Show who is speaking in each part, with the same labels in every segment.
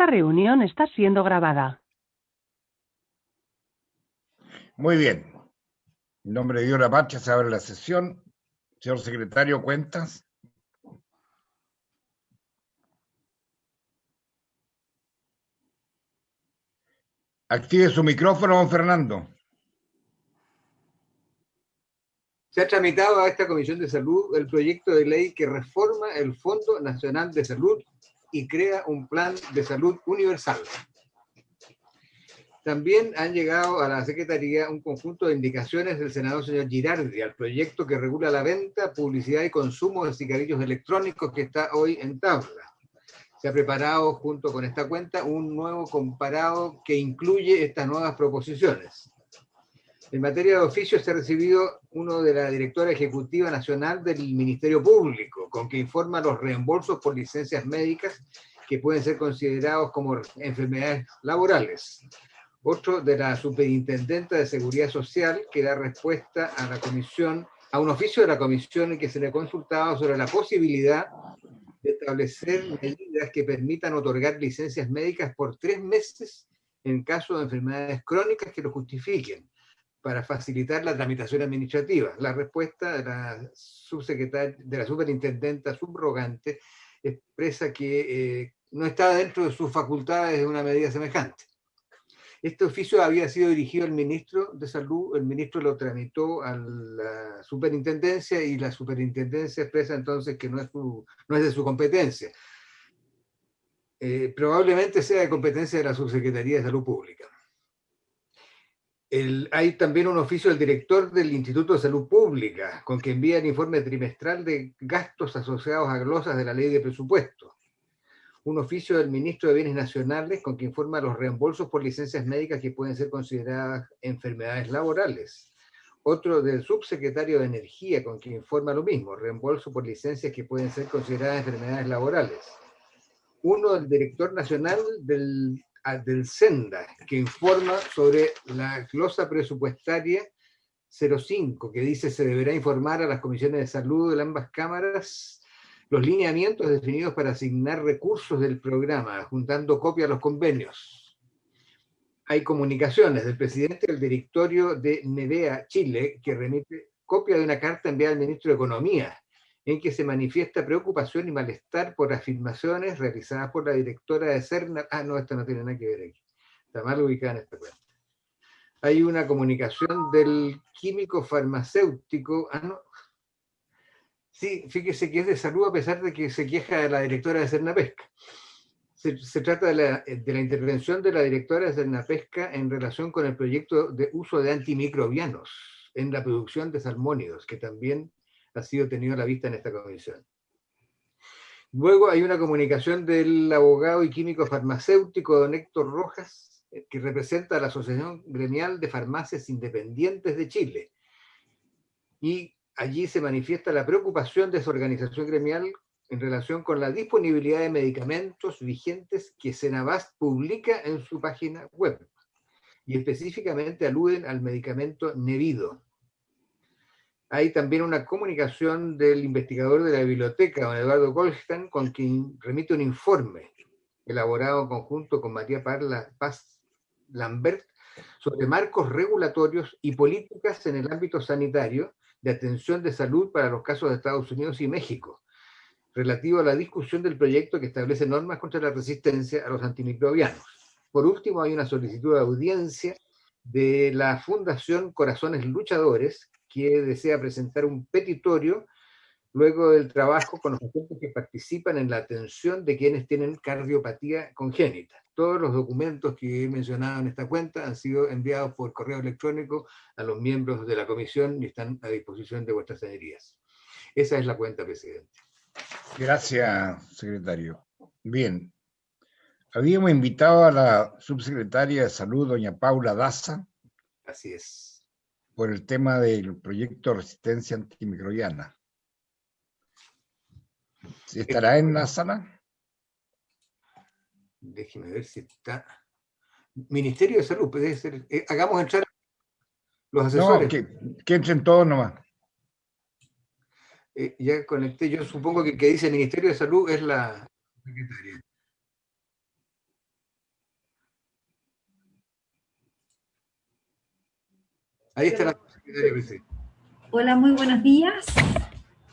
Speaker 1: Esta reunión está siendo grabada.
Speaker 2: Muy bien. En nombre de Dios la Patria se abre la sesión. Señor secretario, ¿cuentas? Active su micrófono, don Fernando.
Speaker 3: Se ha tramitado a esta Comisión de Salud el proyecto de ley que reforma el Fondo Nacional de Salud y crea un plan de salud universal. También han llegado a la Secretaría un conjunto de indicaciones del senador señor Girardi al proyecto que regula la venta, publicidad y consumo de cigarrillos electrónicos que está hoy en tabla. Se ha preparado junto con esta cuenta un nuevo comparado que incluye estas nuevas proposiciones. En materia de oficio se ha recibido uno de la directora ejecutiva nacional del Ministerio Público, con que informa los reembolsos por licencias médicas que pueden ser considerados como enfermedades laborales. Otro de la Superintendenta de Seguridad Social, que da respuesta a la comisión, a un oficio de la comisión en que se le ha consultado sobre la posibilidad de establecer medidas que permitan otorgar licencias médicas por 3 meses en caso de enfermedades crónicas que lo justifiquen, para facilitar la tramitación administrativa. La respuesta de la subsecretaria, de la superintendenta subrogante, expresa que no está dentro de sus facultades de una medida semejante. Este oficio había sido dirigido al ministro de Salud, el ministro lo tramitó a la superintendencia y la superintendencia expresa entonces que no es de su competencia. Probablemente sea de competencia de la Subsecretaría de Salud Pública. Hay también un oficio del director del Instituto de Salud Pública, con que envía el informe trimestral de gastos asociados a glosas de la ley de presupuesto. Un oficio del ministro de Bienes Nacionales, con que informa los reembolsos por licencias médicas que pueden ser consideradas enfermedades laborales. Otro del subsecretario de Energía, con que informa lo mismo, reembolso por licencias que pueden ser consideradas enfermedades laborales. Uno del director nacional del SENDA, que informa sobre la glosa presupuestaria 05, que dice se deberá informar a las comisiones de salud de ambas cámaras los lineamientos definidos para asignar recursos del programa, juntando copia a los convenios. Hay comunicaciones del presidente del directorio de Nevea Chile, que remite copia de una carta enviada al ministro de Economía, en que se manifiesta preocupación y malestar por afirmaciones realizadas por la directora de CERNA. No, esto no tiene nada que ver aquí. Está mal ubicada en esta cuenta. Hay una comunicación del químico farmacéutico. No. Sí, fíjese que es de salud a pesar de que se queja de la directora de Cernapesca. Se trata de la intervención de la directora de Cernapesca en relación con el proyecto de uso de antimicrobianos en la producción de salmónidos, que también ha sido tenido a la vista en esta comisión. Luego hay una comunicación del abogado y químico farmacéutico don Héctor Rojas, que representa a la Asociación Gremial de Farmacias Independientes de Chile. Y allí se manifiesta la preocupación de su organización gremial en relación con la disponibilidad de medicamentos vigentes que Senabast publica en su página web. Y específicamente aluden al medicamento Nevido. Hay también una comunicación del investigador de la biblioteca, don Eduardo Goldstein, con quien remite un informe elaborado en conjunto con María Paz Lambert sobre marcos regulatorios y políticas en el ámbito sanitario de atención de salud para los casos de Estados Unidos y México, relativo a la discusión del proyecto que establece normas contra la resistencia a los antimicrobianos. Por último, hay una solicitud de audiencia de la Fundación Corazones Luchadores, que desea presentar un petitorio luego del trabajo con los pacientes que participan en la atención de quienes tienen cardiopatía congénita. Todos los documentos que he mencionado en esta cuenta han sido enviados por correo electrónico a los miembros de la comisión y están a disposición de vuestras señorías. Esa es la cuenta, presidente.
Speaker 2: Gracias, secretario. Bien. Habíamos invitado a la subsecretaria de Salud, doña Paula Daza.
Speaker 3: Así es.
Speaker 2: Por el tema del proyecto de resistencia antimicrobiana. ¿Estará en la sala?
Speaker 3: Déjeme ver si está. Ministerio de Salud, puede ser. Hagamos entrar los asesores.
Speaker 2: No, que entren todos nomás.
Speaker 3: Ya conecté, yo supongo que el que dice Ministerio de Salud es la secretaria. Ahí está la subsecretaria presente.
Speaker 4: Hola, muy buenos días.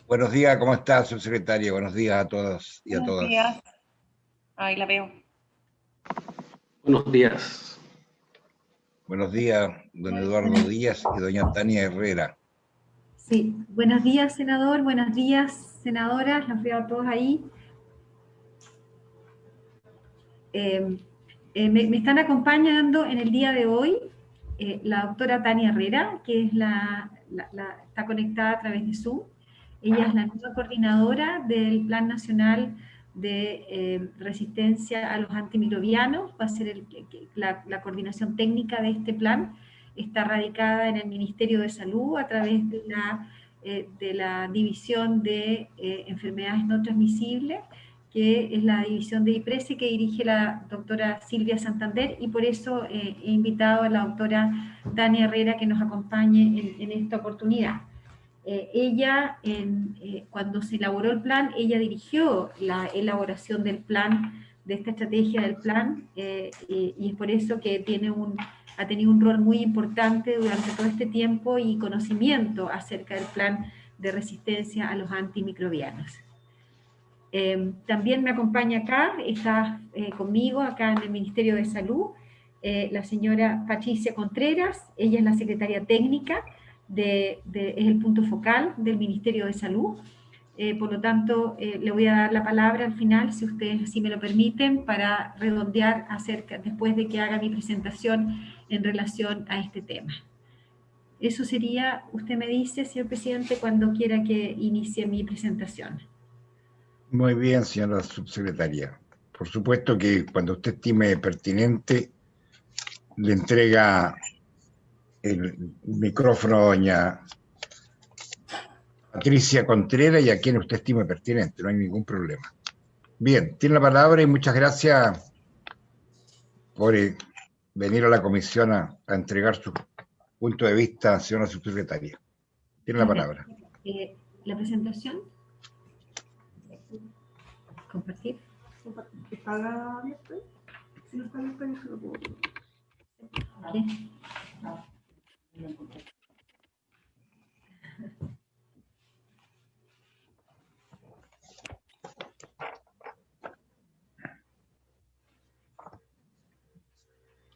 Speaker 2: Buenos días, ¿cómo está, subsecretaria? Buenos días a todos y a
Speaker 5: Buenos
Speaker 2: todas.
Speaker 5: días. Ahí la veo.
Speaker 6: Buenos días.
Speaker 2: Buenos días, don Eduardo Díaz y doña Tania Herrera.
Speaker 4: Sí, buenos días, senador. Buenos días, senadoras. Los veo a todos ahí. Me están acompañando en el día de hoy la doctora Tania Herrera, que es está conectada a través de Zoom. Ella es la nueva coordinadora del Plan Nacional de Resistencia a los Antimicrobianos. Va a ser la coordinación técnica de este plan. Está radicada en el Ministerio de Salud a través de la División de Enfermedades No Transmisibles, que es la división de IPRESE que dirige la doctora Silvia Santander, y por eso he invitado a la doctora Tania Herrera que nos acompañe en esta oportunidad. Ella, cuando se elaboró el plan, ella dirigió la elaboración del plan, de esta estrategia del plan, y es por eso que ha tenido un rol muy importante durante todo este tiempo y conocimiento acerca del plan de resistencia a los antimicrobianos. También me acompaña acá, está conmigo acá en el Ministerio de Salud, la señora Patricia Contreras. Ella es la secretaria técnica, es el punto focal del Ministerio de Salud. Por lo tanto, le voy a dar la palabra al final, si ustedes así me lo permiten, para redondear después de que haga mi presentación en relación a este tema. Eso sería, usted me dice, señor presidente, cuando quiera que inicie mi presentación.
Speaker 2: Muy bien, señora subsecretaria. Por supuesto que cuando usted estime pertinente, le entrega el micrófono a doña Patricia Contreras y a quien usted estime pertinente, no hay ningún problema. Bien, tiene la palabra y muchas gracias por venir a la comisión a entregar su punto de vista, señora subsecretaria. Tiene la palabra.
Speaker 4: La presentación. Compartir.
Speaker 5: ¿Está abierto? Si no está abierto, yo se lo puedo.
Speaker 4: Okay.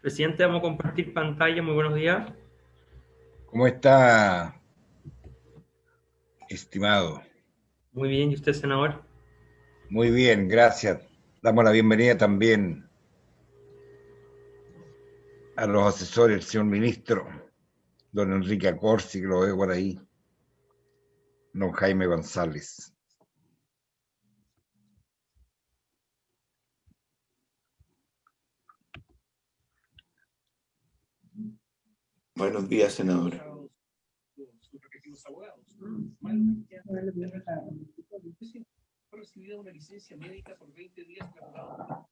Speaker 6: Presidente, vamos a compartir pantalla. Muy buenos días.
Speaker 2: ¿Cómo está, estimado?
Speaker 6: Muy bien, ¿y usted, senador?
Speaker 2: Muy bien, gracias. Damos la bienvenida también a los asesores, el señor ministro, don Enrique Acorsi, que lo veo por ahí, don Jaime González.
Speaker 7: Buenos días, senadora.
Speaker 8: Fue recibida una licencia médica por 20 días laborables.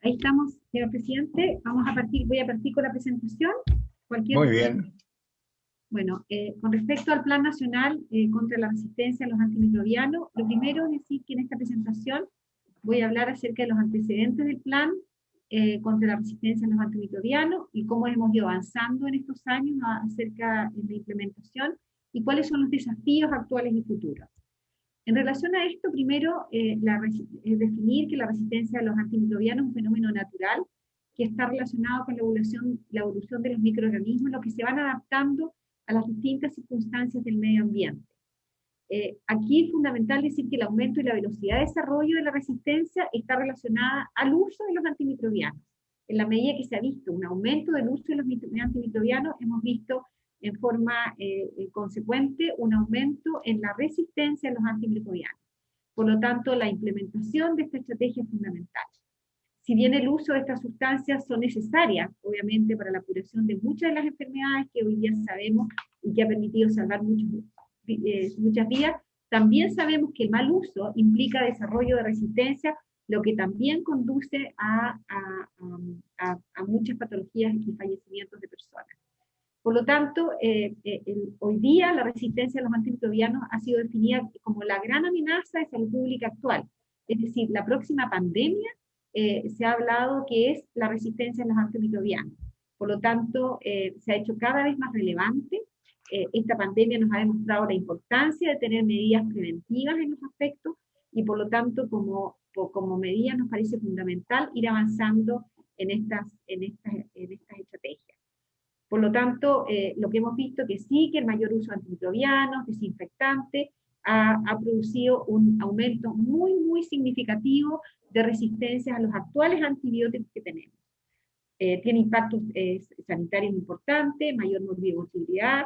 Speaker 4: Ahí estamos, señor presidente. Voy a partir con la presentación.
Speaker 2: Muy bien.
Speaker 4: Bueno, con respecto al Plan Nacional contra la Resistencia a los Antimicrobianos, lo primero es decir que en esta presentación voy a hablar acerca de los antecedentes del plan contra la resistencia a los antimicrobianos y cómo hemos ido avanzando en estos años acerca de la implementación y cuáles son los desafíos actuales y futuros. En relación a esto, primero, definir que la resistencia a los antimicrobianos es un fenómeno natural que está relacionado con la evolución de los microorganismos, los que se van adaptando a las distintas circunstancias del medio ambiente. Aquí es fundamental decir que el aumento y la velocidad de desarrollo de la resistencia está relacionada al uso de los antimicrobianos. en la medida que se ha visto un aumento del uso de los antimicrobianos, hemos visto en forma consecuente un aumento en la resistencia a los antimicrobianos. Por lo tanto, la implementación de esta estrategia es fundamental. Si bien el uso de estas sustancias son necesarias, obviamente, para la curación de muchas de las enfermedades que hoy día sabemos y que ha permitido salvar muchas vidas, también sabemos que el mal uso implica desarrollo de resistencia, lo que también conduce a muchas patologías y fallecimientos de personas. Por lo tanto, hoy día la resistencia a los antimicrobianos ha sido definida como la gran amenaza de salud pública actual. Es decir, la próxima pandemia se ha hablado que es la resistencia a los antimicrobianos. Por lo tanto, se ha hecho cada vez más relevante. Esta pandemia nos ha demostrado la importancia de tener medidas preventivas en los aspectos y por lo tanto como medida nos parece fundamental ir avanzando en estas estrategias. Por lo tanto, lo que hemos visto que sí, que el mayor uso de antimicrobianos, desinfectantes, ha producido un aumento muy, muy significativo de resistencia a los actuales antibióticos que tenemos. Tiene impactos sanitarios importantes, mayor morbilidad,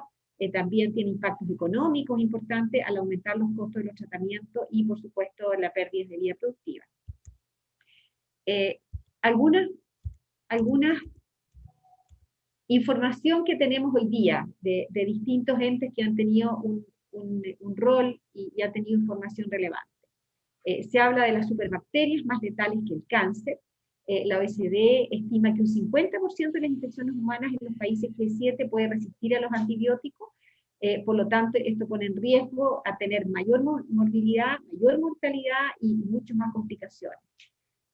Speaker 4: también tiene impactos económicos importantes al aumentar los costos de los tratamientos y, por supuesto, la pérdida de vida productiva. Algunas información que tenemos hoy día de distintos entes que han tenido un rol y han tenido información relevante. Se habla de las superbacterias más letales que el cáncer. La OECD estima que un 50% de las infecciones humanas en los países G7 puede resistir a los antibióticos, por lo tanto esto pone en riesgo a tener mayor morbilidad, mayor mortalidad y muchas más complicaciones.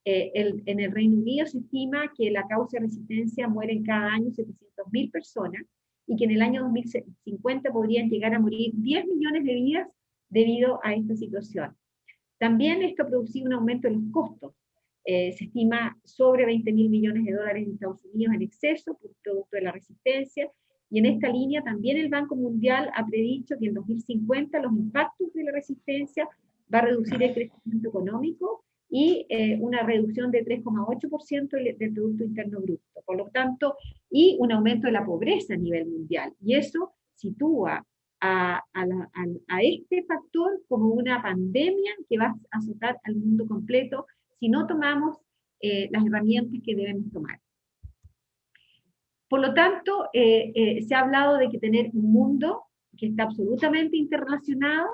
Speaker 4: En el Reino Unido se estima que la causa de resistencia mueren cada año 700.000 personas y que en el año 2050 podrían llegar a morir 10 millones de vidas debido a esta situación. También esto ha producido un aumento en los costos. Se estima sobre 20.000 millones de dólares en Estados Unidos en exceso por producto de la resistencia, y en esta línea también el Banco Mundial ha predicho que en 2050 los impactos de la resistencia va a reducir el crecimiento económico y una reducción de 3,8% del Producto Interno Bruto. Por lo tanto, y un aumento de la pobreza a nivel mundial. Y eso sitúa a este factor como una pandemia que va a azotar al mundo completo si no tomamos las herramientas que debemos tomar. Por lo tanto, se ha hablado de que tener un mundo que está absolutamente interrelacionado,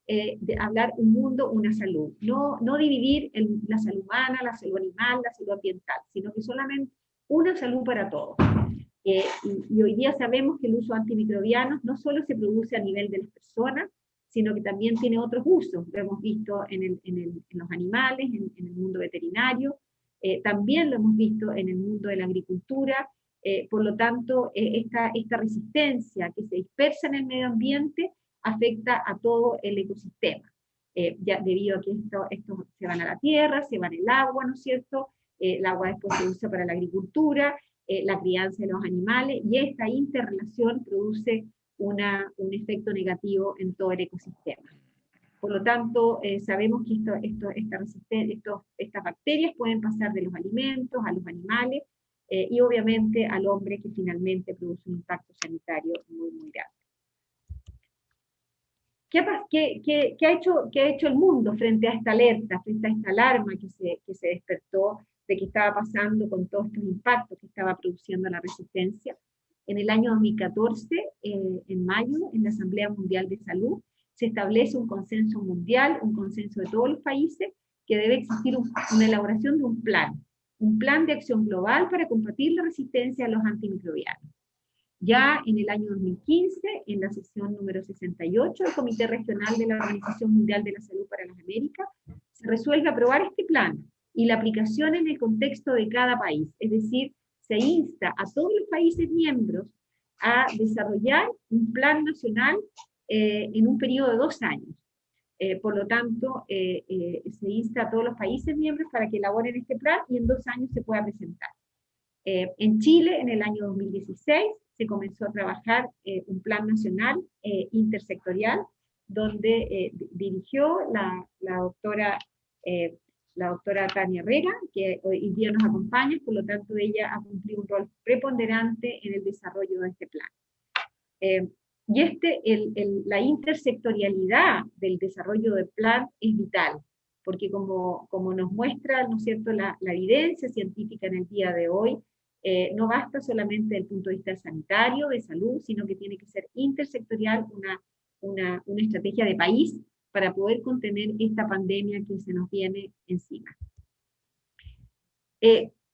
Speaker 4: de hablar un mundo, una salud. No dividir la salud humana, la salud animal, la salud ambiental, sino que solamente una salud para todos. Y hoy día sabemos que el uso de antimicrobianos no solo se produce a nivel de las personas, sino que también tiene otros usos. Lo hemos visto en los animales, en el mundo veterinario, también lo hemos visto en el mundo de la agricultura. Por lo tanto, esta resistencia que se dispersa en el medio ambiente afecta a todo el ecosistema, ya debido a que estos se van a la tierra, se van al agua, ¿no es cierto? El agua después se usa para la agricultura, la crianza de los animales, y esta interrelación produce un efecto negativo en todo el ecosistema. Por lo tanto, sabemos que estas bacterias pueden pasar de los alimentos a los animales, y obviamente al hombre, que finalmente produce un impacto sanitario muy, muy grande. ¿Qué ha hecho el mundo frente a esta alerta, frente a esta alarma que se despertó de que estaba pasando con todos estos impactos que estaba produciendo la resistencia? En el año 2014, en mayo, en la Asamblea Mundial de Salud, se establece un consenso mundial, un consenso de todos los países, que debe existir una elaboración de un plan de acción global para combatir la resistencia a los antimicrobianos. Ya en el año 2015, en la sesión número 68 del Comité Regional de la Organización Mundial de la Salud para las Américas, se resuelve aprobar este plan y la aplicación en el contexto de cada país. Es decir, se insta a todos los países miembros a desarrollar un plan nacional en un periodo de 2 años. Por lo tanto, se insta a todos los países miembros para que elaboren este plan y en 2 años se pueda presentar. En Chile, en el año 2016, se comenzó a trabajar un plan nacional intersectorial, donde dirigió la la doctora Tania Herrera, que hoy día nos acompaña, por lo tanto ella ha cumplido un rol preponderante en el desarrollo de este plan. La intersectorialidad del desarrollo del plan es vital, porque como nos muestra, ¿no es cierto?, la evidencia científica en el día de hoy, no basta solamente desde el punto de vista sanitario, de salud, sino que tiene que ser intersectorial, una estrategia de país para poder contener esta pandemia que se nos viene encima.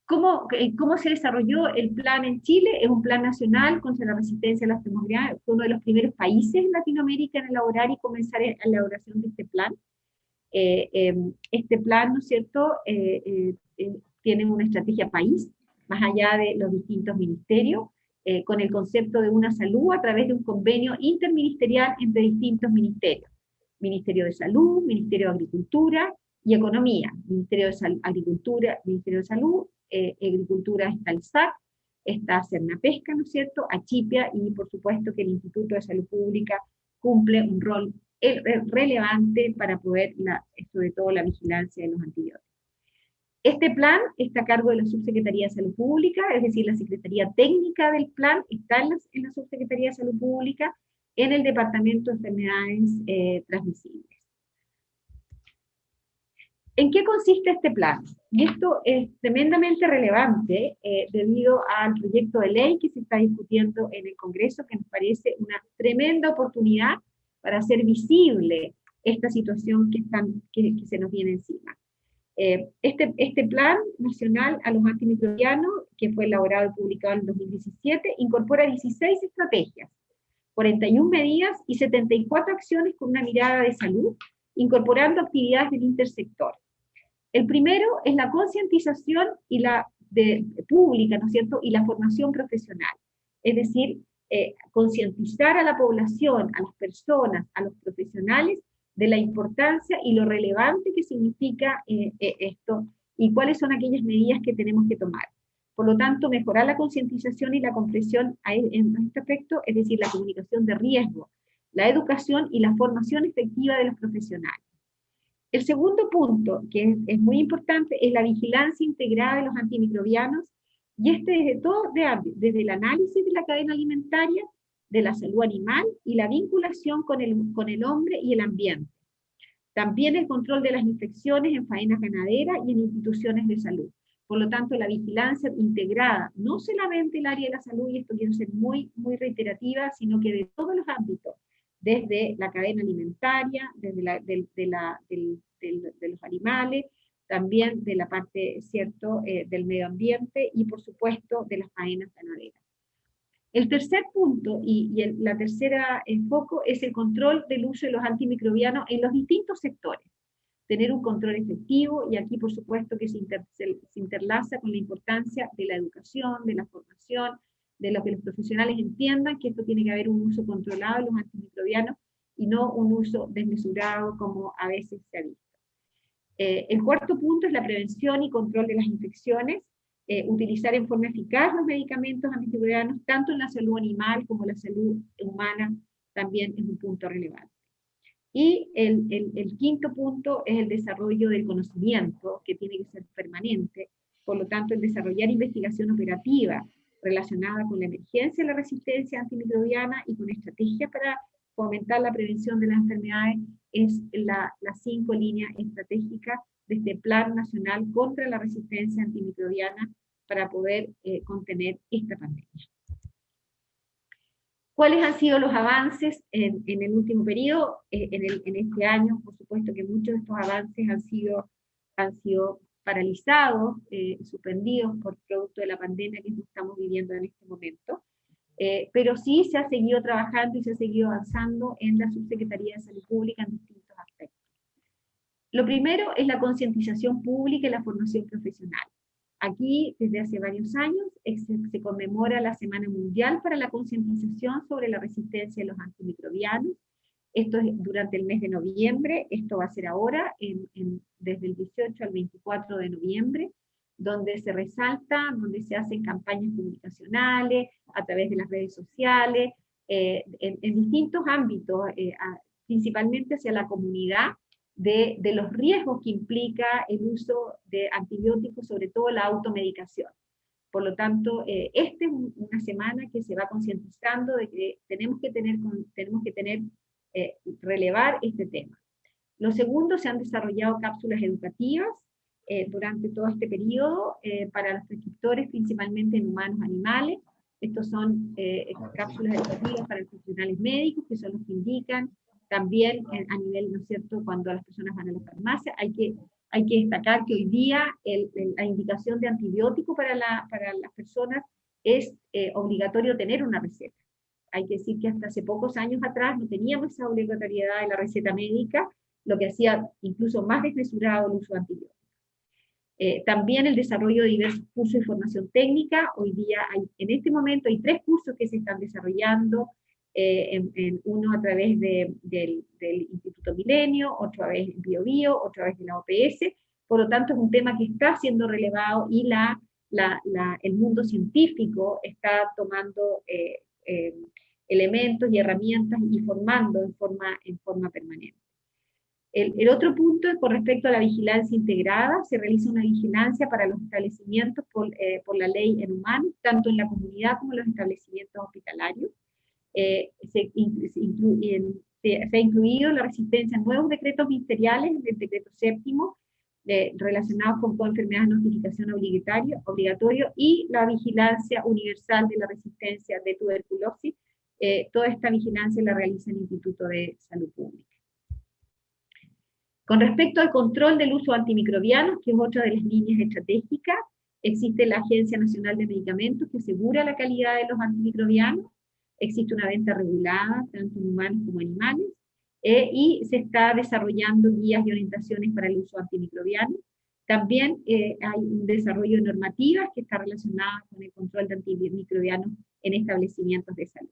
Speaker 4: ¿Cómo se desarrolló el plan en Chile? Es un plan nacional contra la resistencia a la enfermedad. Fue uno de los primeros países en Latinoamérica en elaborar y comenzar la elaboración de este plan. Este plan, ¿no es cierto?, tiene una estrategia país, más allá de los distintos ministerios, con el concepto de una salud a través de un convenio interministerial entre distintos ministerios. Ministerio de Salud, Ministerio de Agricultura y Economía. Ministerio de Agricultura, Ministerio de Salud, Agricultura está el SAC, está Cernapesca, ¿no es cierto?, Achipia, y por supuesto que el Instituto de Salud Pública cumple un rol relevante para poder, sobre todo, la vigilancia de los antibióticos. Este plan está a cargo de la Subsecretaría de Salud Pública, es decir, la Secretaría Técnica del plan está en la Subsecretaría de Salud Pública, en el Departamento de Enfermedades Transmisibles. ¿En qué consiste este plan? Y esto es tremendamente relevante debido al proyecto de ley que se está discutiendo en el Congreso, que nos parece una tremenda oportunidad para hacer visible esta situación que se nos viene encima. Este plan nacional a los antimicrobianos, que fue elaborado y publicado en el 2017, incorpora 16 estrategias, 41 medidas y 74 acciones con una mirada de salud, incorporando actividades del intersector. El primero es la concientización pública, ¿no es cierto?, y la formación profesional. Es decir, concientizar a la población, a las personas, a los profesionales, de la importancia y lo relevante que significa esto, y cuáles son aquellas medidas que tenemos que tomar. Por lo tanto, mejorar la concientización y la comprensión en este aspecto, es decir, la comunicación de riesgo, la educación y la formación efectiva de los profesionales. El segundo punto, que es muy importante, es la vigilancia integrada de los antimicrobianos, y desde el análisis de la cadena alimentaria, de la salud animal y la vinculación con el hombre y el ambiente. También el control de las infecciones en faenas ganaderas y en instituciones de salud. Por lo tanto, la vigilancia integrada, no solamente el área de la salud, y esto quiero ser muy, muy reiterativa, sino que de todos los ámbitos, desde la cadena alimentaria, desde de los animales, también de la parte, ¿cierto?, del medio ambiente y, por supuesto, de las faenas ganaderas. El tercer punto la tercera foco es el control del uso de los antimicrobianos en los distintos sectores. Tener un control efectivo, y aquí por supuesto que se interlaza con la importancia de la educación, de la formación, de lo que los profesionales entiendan que esto tiene que haber un uso controlado de los antimicrobianos y no un uso desmesurado como a veces se ha visto. El cuarto punto es la prevención y control de las infecciones. Utilizar en forma eficaz los medicamentos antimicrobianos, tanto en la salud animal como en la salud humana, también es un punto relevante. Y el quinto punto es el desarrollo del conocimiento, que tiene que ser permanente. Por lo tanto, el desarrollar investigación operativa relacionada con la emergencia de la resistencia antimicrobiana y con estrategias para fomentar la prevención de las enfermedades es las 5 líneas estratégicas de este Plan Nacional contra la Resistencia Antimicrobiana para poder contener esta pandemia. ¿Cuáles han sido los avances en el último periodo? En este año, por supuesto que muchos de estos avances han sido paralizados, suspendidos por producto de la pandemia que estamos viviendo en este momento, pero sí se ha seguido trabajando y se ha seguido avanzando en la Subsecretaría de Salud Pública en distintos aspectos. Lo primero es la concientización pública y la formación profesional. Aquí, desde hace varios años, se conmemora la Semana Mundial para la Concientización sobre la Resistencia de los Antimicrobianos. Esto es durante el mes de noviembre, esto va a ser ahora, desde el 18 al 24 de noviembre, donde se resalta, donde se hacen campañas comunicacionales, a través de las redes sociales, en distintos ámbitos, principalmente hacia la comunidad, de los riesgos que implica el uso de antibióticos, sobre todo la automedicación. Por lo tanto, esta es una semana que se va concientizando de que tenemos que relevar este tema. Lo segundo, se han desarrollado cápsulas educativas durante todo este periodo para los prescriptores, principalmente en humanos animales. Estos son cápsulas educativas para los profesionales médicos, que son los que indican. También a nivel, ¿no es cierto?, cuando las personas van a la farmacia, hay que destacar que hoy día la indicación de antibiótico para las personas es obligatorio tener una receta. Hay que decir que hasta hace pocos años atrás no teníamos esa obligatoriedad de la receta médica, lo que hacía incluso más desmesurado el uso de antibióticos. También el desarrollo de diversos cursos de formación técnica. Hoy día, en este momento, hay 3 cursos que se están desarrollando, uno a través del Instituto Milenio, otro a través de BioBio, otra a través de la OPS. Por lo tanto, es un tema que está siendo relevado y el mundo científico está tomando elementos y herramientas y formando en forma permanente. El otro punto es con respecto a la vigilancia integrada. Se realiza una vigilancia para los establecimientos por la ley en humanos, tanto en la comunidad como en los establecimientos hospitalarios. Se ha incluido la resistencia a nuevos decretos ministeriales, el decreto 7º, relacionados con enfermedades de notificación obligatorio, y la vigilancia universal de la resistencia de tuberculosis. Toda esta vigilancia la realiza el Instituto de Salud Pública. Con respecto al control del uso de antimicrobianos, que es otra de las líneas estratégicas, existe la Agencia Nacional de Medicamentos que asegura la calidad de los antimicrobianos. Existe una venta regulada, tanto en humanos como en animales, y se está desarrollando guías y orientaciones para el uso de antimicrobianos. También hay un desarrollo de normativas que está relacionada con el control de antimicrobianos en establecimientos de salud.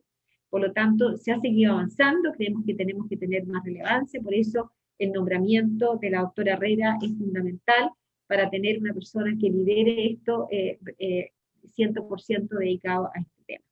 Speaker 4: Por lo tanto, se ha seguido avanzando, creemos que tenemos que tener más relevancia, por eso el nombramiento de la doctora Herrera es fundamental para tener una persona que lidere esto 100% dedicado a este tema.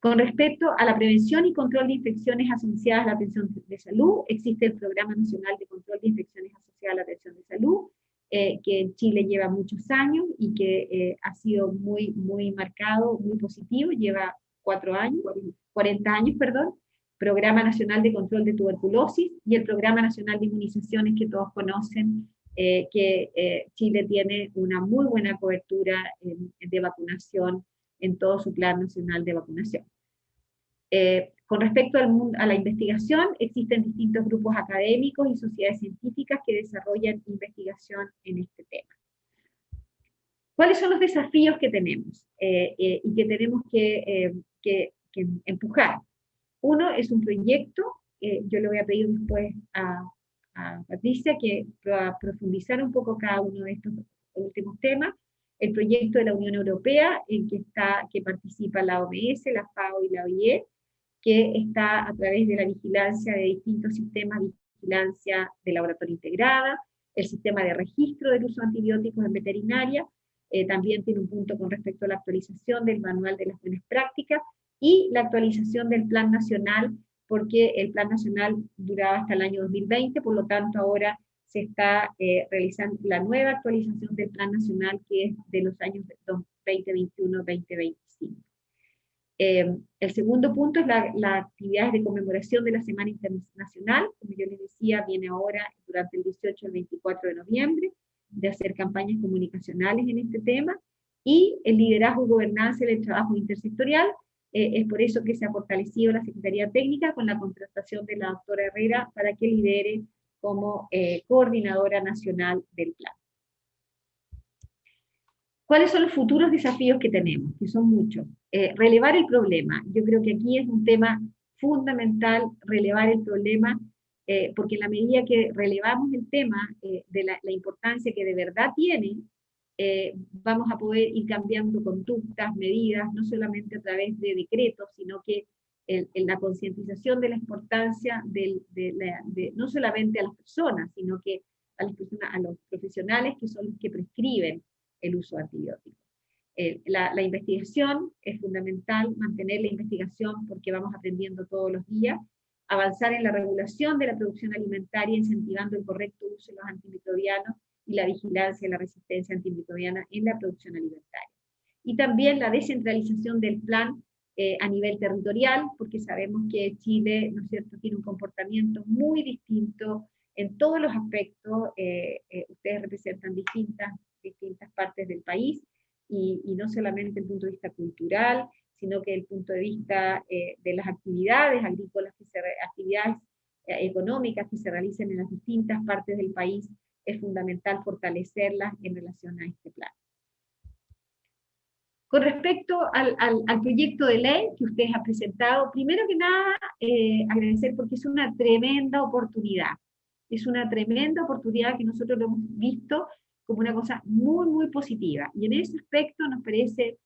Speaker 4: Con respecto a la prevención y control de infecciones asociadas a la atención de salud, existe el Programa Nacional de Control de Infecciones Asociadas a la Atención de Salud, que en Chile lleva muchos años y que ha sido muy marcado, muy positivo, lleva 40 años, perdón. Programa Nacional de Control de Tuberculosis y el Programa Nacional de Inmunizaciones, que todos conocen, que Chile tiene una muy buena cobertura de vacunación en todo su plan nacional de vacunación. Con respecto a la investigación, existen distintos grupos académicos y sociedades científicas que desarrollan investigación en este tema. ¿Cuáles son los desafíos que tenemos y que tenemos que empujar? Uno es un proyecto, yo le voy a pedir después a Patricia que profundizara un poco cada uno de estos últimos temas. El proyecto de la Unión Europea, en que participa la OMS, la FAO y la OIE, que está a través de la vigilancia de distintos sistemas de vigilancia de laboratorio integrada, el sistema de registro del uso de antibióticos en veterinaria, también tiene un punto con respecto a la actualización del manual de las buenas prácticas, y la actualización del Plan Nacional, porque el Plan Nacional duraba hasta el año 2020, por lo tanto ahora se está realizando la nueva actualización del Plan Nacional, que es de los años 2021-2025. El segundo punto es la actividad de conmemoración de la Semana Internacional, como yo les decía, viene ahora durante el 18 al 24 de noviembre, de hacer campañas comunicacionales en este tema, y el liderazgo y gobernanza del trabajo intersectorial. Es por eso que se ha fortalecido la Secretaría Técnica con la contratación de la doctora Herrera para que lidere como coordinadora nacional del plan. ¿Cuáles son los futuros desafíos que tenemos? Que son muchos. Relevar el problema. Yo creo que aquí es un tema fundamental, relevar el problema, porque en la medida que relevamos el tema de la importancia que de verdad tiene, vamos a poder ir cambiando conductas, medidas, no solamente a través de decretos, sino que en la concientización de la importancia no solamente a las personas, sino que a los profesionales que son los que prescriben el uso de antibióticos. La investigación es fundamental, mantener la investigación porque vamos aprendiendo todos los días. avanzar en la regulación de la producción alimentaria, incentivando el correcto uso de los antimicrobianos y la vigilancia de la resistencia antimicrobiana en la producción alimentaria. Y también la descentralización del plan a nivel territorial, porque sabemos que Chile, ¿no es cierto?, tiene un comportamiento muy distinto en todos los aspectos. Ustedes representan distintas partes del país, y no solamente desde el punto de vista cultural, sino que desde el punto de vista de las actividades agrícolas, actividades económicas que se realicen en las distintas partes del país, es fundamental fortalecerlas en relación a este plan. Con respecto al proyecto de ley que ustedes han presentado, primero que nada, agradecer porque es una tremenda oportunidad. Es una tremenda oportunidad que nosotros lo hemos visto como una cosa muy, muy positiva. Y en ese aspecto nos parece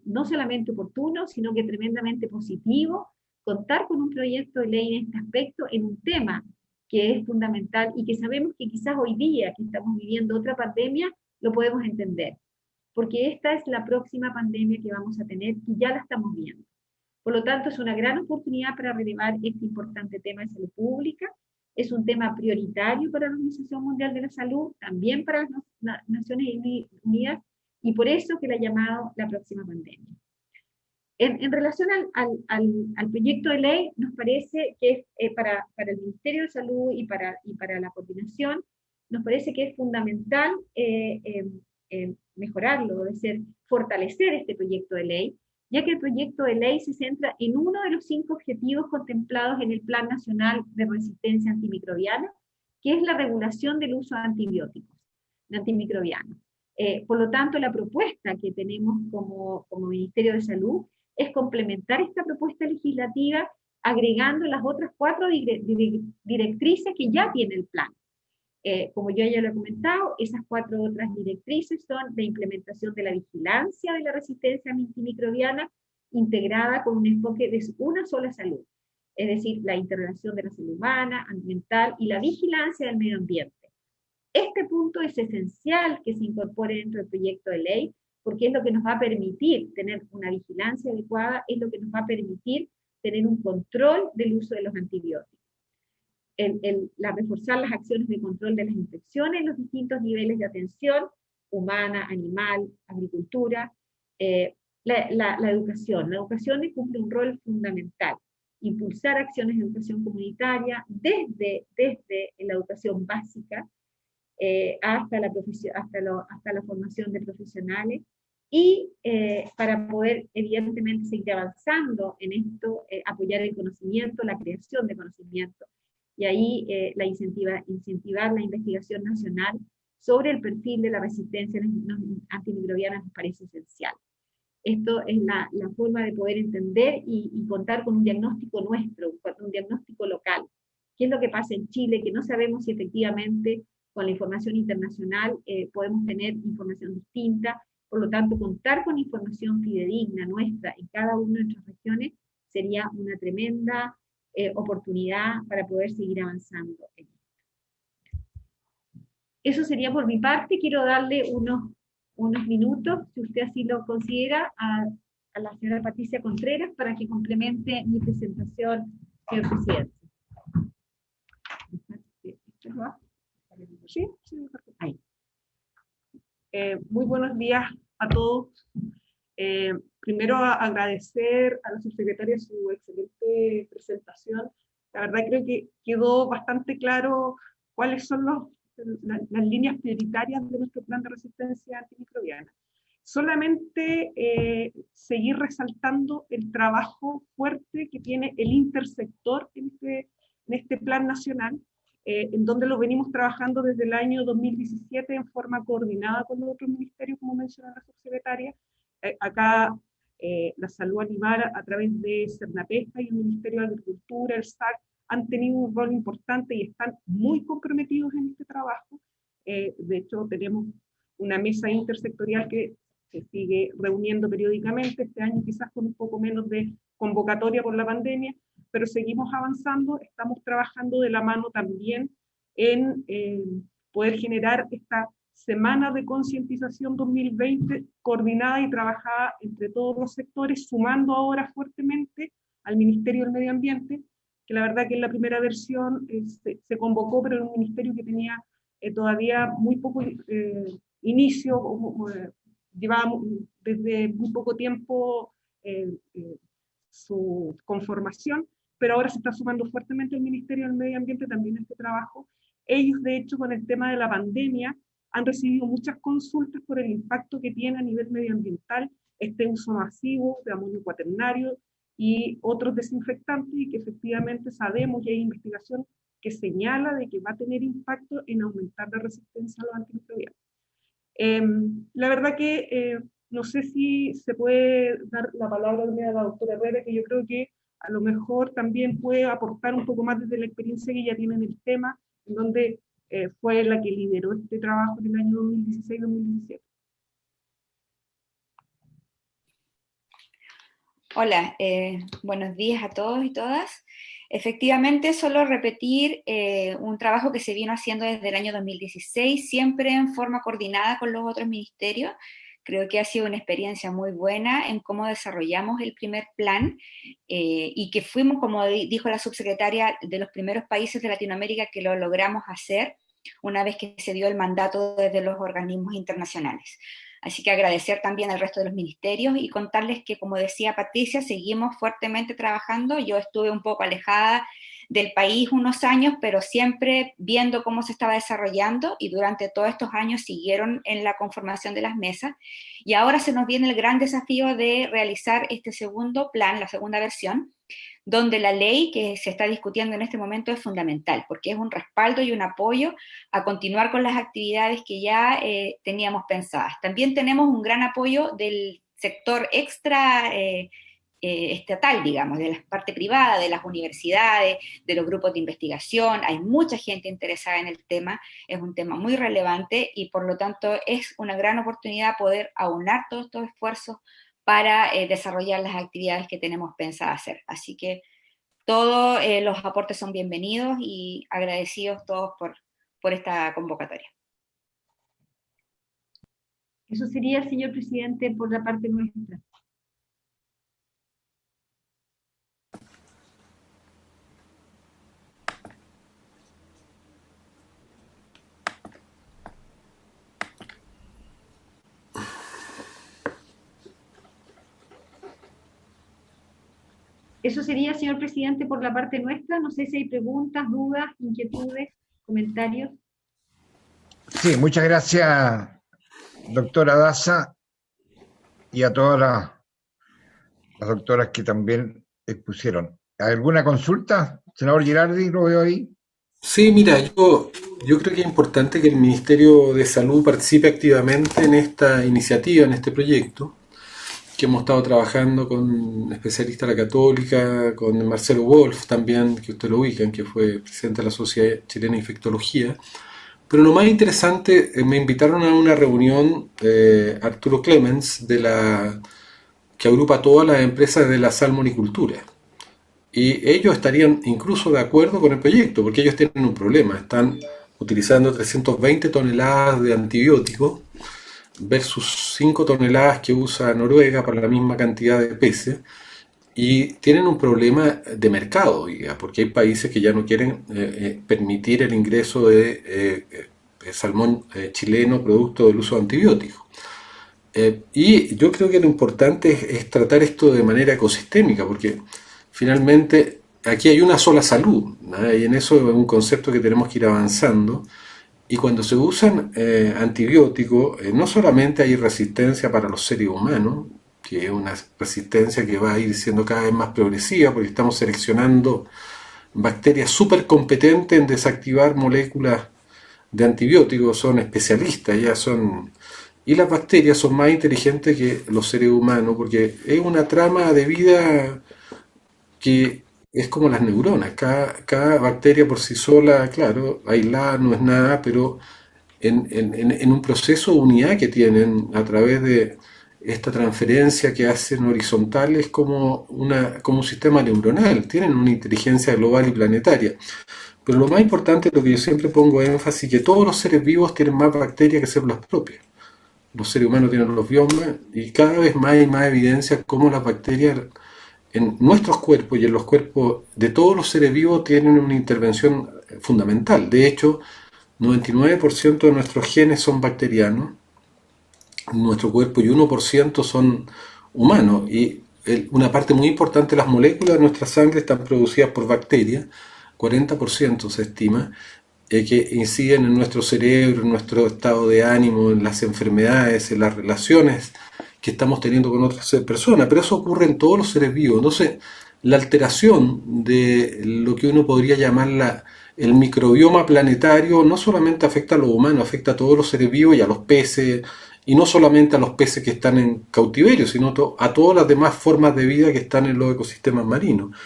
Speaker 4: no solamente oportuno, sino que tremendamente positivo contar con un proyecto de ley en este aspecto, en un tema que es fundamental y que sabemos que quizás hoy día, que estamos viviendo otra pandemia, lo podemos entender. Porque esta es la próxima pandemia que vamos a tener y ya la estamos viendo. Por lo tanto, es una gran oportunidad para relevar este importante tema de salud pública. Es un tema prioritario para la Organización Mundial de la Salud, también para las Naciones Unidas, y por eso que la ha llamado la próxima pandemia. En relación al proyecto de ley, nos parece que para el Ministerio de Salud y para la coordinación, nos parece que es fundamental mejorarlo, es decir, fortalecer este proyecto de ley, ya que el proyecto de ley se centra en uno de los 5 objetivos contemplados en el Plan Nacional de Resistencia Antimicrobiana, que es la regulación del uso de antibióticos, de antimicrobianos. Por lo tanto, la propuesta que tenemos como Ministerio de Salud es complementar esta propuesta legislativa agregando las otras 4 directrices que ya tiene el plan. Como yo ya lo he comentado, esas 4 otras directrices son la implementación de la vigilancia de la resistencia antimicrobiana integrada con un enfoque de una sola salud, es decir, la interrelación de la salud humana, ambiental y la vigilancia del medio ambiente. Este punto es esencial que se incorpore dentro del proyecto de ley, porque es lo que nos va a permitir tener una vigilancia adecuada, es lo que nos va a permitir tener un control del uso de los antibióticos. Reforzar las acciones de control de las infecciones en los distintos niveles de atención, humana, animal, agricultura, la educación. La educación cumple un rol fundamental. Impulsar acciones de educación comunitaria desde la educación básica hasta la formación de profesionales, y para poder evidentemente seguir avanzando en esto, apoyar el conocimiento, la creación de conocimiento, y ahí incentivar la investigación nacional sobre el perfil de la resistencia antimicrobiana nos parece esencial. Esto es la forma de poder entender y contar con un diagnóstico nuestro, un diagnóstico local. ¿Qué es lo que pasa en Chile? Que no sabemos si efectivamente con la información internacional podemos tener información distinta. Por lo tanto, contar con información fidedigna nuestra en cada una de nuestras regiones sería una tremenda oportunidad para poder seguir avanzando en esto. Eso sería por mi parte. Quiero darle unos minutos, si usted así lo considera, a la señora Patricia Contreras para que complemente mi presentación, señor presidente.
Speaker 5: ¿Sí? Ahí. Muy buenos días a todos. Primero agradecer a la subsecretaria su excelente presentación. La verdad creo que quedó bastante claro cuáles son las líneas prioritarias de nuestro plan de resistencia antimicrobiana. Solamente seguir resaltando el trabajo fuerte que tiene el intersector en este plan nacional, en donde lo venimos trabajando desde el año 2017 en forma coordinada con los otros ministerios, como mencionó la subsecretaria. Acá la salud animal a través de Cernapesca y el Ministerio de Agricultura, el SAC, han tenido un rol importante y están muy comprometidos en este trabajo. De hecho, tenemos una mesa intersectorial que se sigue reuniendo periódicamente, este año quizás con un poco menos de convocatoria por la pandemia, pero seguimos avanzando, estamos trabajando de la mano también en poder generar esta Semana de Concientización 2020 coordinada y trabajada entre todos los sectores, sumando ahora fuertemente al Ministerio del Medio Ambiente, que la verdad que en la primera versión se convocó, pero era un ministerio que tenía todavía muy poco inicio, llevaba desde muy poco tiempo su conformación, pero ahora se está sumando fuertemente el Ministerio del Medio Ambiente también a este trabajo. Ellos, de hecho, con el tema de la pandemia, han recibido muchas consultas por el impacto que tiene a nivel medioambiental este uso masivo de amonio cuaternario y otros desinfectantes, y que efectivamente sabemos que hay investigación que señala de que va a tener impacto en aumentar la resistencia a los antimicrobianos. La verdad que no sé si se puede dar la palabra a la doctora Herrera, que yo creo que a lo mejor también puede aportar un poco más desde la experiencia que ella tiene en el tema, en donde fue la que lideró este trabajo en el año 2016-2017.
Speaker 9: Hola, buenos días a todos y todas. Efectivamente, solo repetir un trabajo que se vino haciendo desde el año 2016, siempre en forma coordinada con los otros ministerios. Creo que ha sido una experiencia muy buena en cómo desarrollamos el primer plan y que fuimos, como dijo la subsecretaria, de los primeros países de Latinoamérica que lo logramos hacer una vez que se dio el mandato desde los organismos internacionales. Así que agradecer también al resto de los ministerios y contarles que, como decía Patricia, seguimos fuertemente trabajando. Yo estuve un poco alejada del país unos años, pero siempre viendo cómo se estaba desarrollando, y durante todos estos años siguieron en la conformación de las mesas. Y ahora se nos viene el gran desafío de realizar este segundo plan, la segunda versión, donde la ley que se está discutiendo en este momento es fundamental, porque es un respaldo y un apoyo a continuar con las actividades que ya teníamos pensadas. También tenemos un gran apoyo del sector extra estatal, digamos, de la parte privada, de las universidades, de los grupos de investigación. Hay mucha gente interesada en el tema, es un tema muy relevante y por lo tanto es una gran oportunidad poder aunar todos estos esfuerzos para desarrollar las actividades que tenemos pensadas hacer. Así que todos los aportes son bienvenidos y agradecidos todos por esta convocatoria.
Speaker 4: Eso sería, señor presidente, por la parte nuestra. Eso sería, señor presidente, por la parte nuestra. No sé si hay preguntas, dudas, inquietudes, comentarios.
Speaker 2: Sí, muchas gracias, doctora Daza, y a todas las doctoras que también expusieron. ¿Alguna consulta? Senador Girardi, lo veo ahí.
Speaker 10: Sí, mira, yo creo que es importante que el Ministerio de Salud participe activamente en esta iniciativa, en este proyecto, que hemos estado trabajando con especialistas de la Católica, con Marcelo Wolf también, que usted lo ubican, que fue presidente de la Sociedad Chilena de Infectología. Pero lo más interesante, me invitaron a una reunión Arturo Clemens, que agrupa todas las empresas de la salmonicultura. Y ellos estarían incluso de acuerdo con el proyecto, porque ellos tienen un problema. Están utilizando 320 toneladas de antibióticos versus 5 toneladas que usa Noruega para la misma cantidad de peces, y tienen un problema de mercado, porque hay países que ya no quieren permitir el ingreso de salmón chileno producto del uso de antibióticos. Y yo creo que lo importante es tratar esto de manera ecosistémica, porque finalmente aquí hay una sola salud, ¿no? Y en eso es un concepto que tenemos que ir avanzando. Y cuando se usan antibióticos, no solamente hay resistencia para los seres humanos, que es una resistencia que va a ir siendo cada vez más progresiva, porque estamos seleccionando bacterias súper competentes en desactivar moléculas de antibióticos, son especialistas, y las bacterias son más inteligentes que los seres humanos, porque es una trama de vida que es como las neuronas. Cada bacteria por sí sola, claro, aislada no es nada, pero en un proceso de unidad que tienen a través de esta transferencia que hacen horizontal, es como un sistema neuronal, tienen una inteligencia global y planetaria. Pero lo más importante, lo que yo siempre pongo énfasis, que todos los seres vivos tienen más bacterias que células propias. Los seres humanos tienen los biomas y cada vez más hay más evidencia cómo las bacterias en nuestros cuerpos y en los cuerpos de todos los seres vivos tienen una intervención fundamental. De hecho, 99% de nuestros genes son bacterianos en nuestro cuerpo y 1% son humanos. Y una parte muy importante de las moléculas de nuestra sangre están producidas por bacterias, 40% se estima, que inciden en nuestro cerebro, en nuestro estado de ánimo, en las enfermedades, en las relaciones que estamos teniendo con otras personas. Pero eso ocurre en todos los seres vivos. Entonces, la alteración de lo que uno podría llamar el microbioma planetario no solamente afecta a los humanos, afecta a todos los seres vivos y a los peces, y no solamente a los peces que están en cautiverio, sino a todas las demás formas de vida que están en los ecosistemas marinos.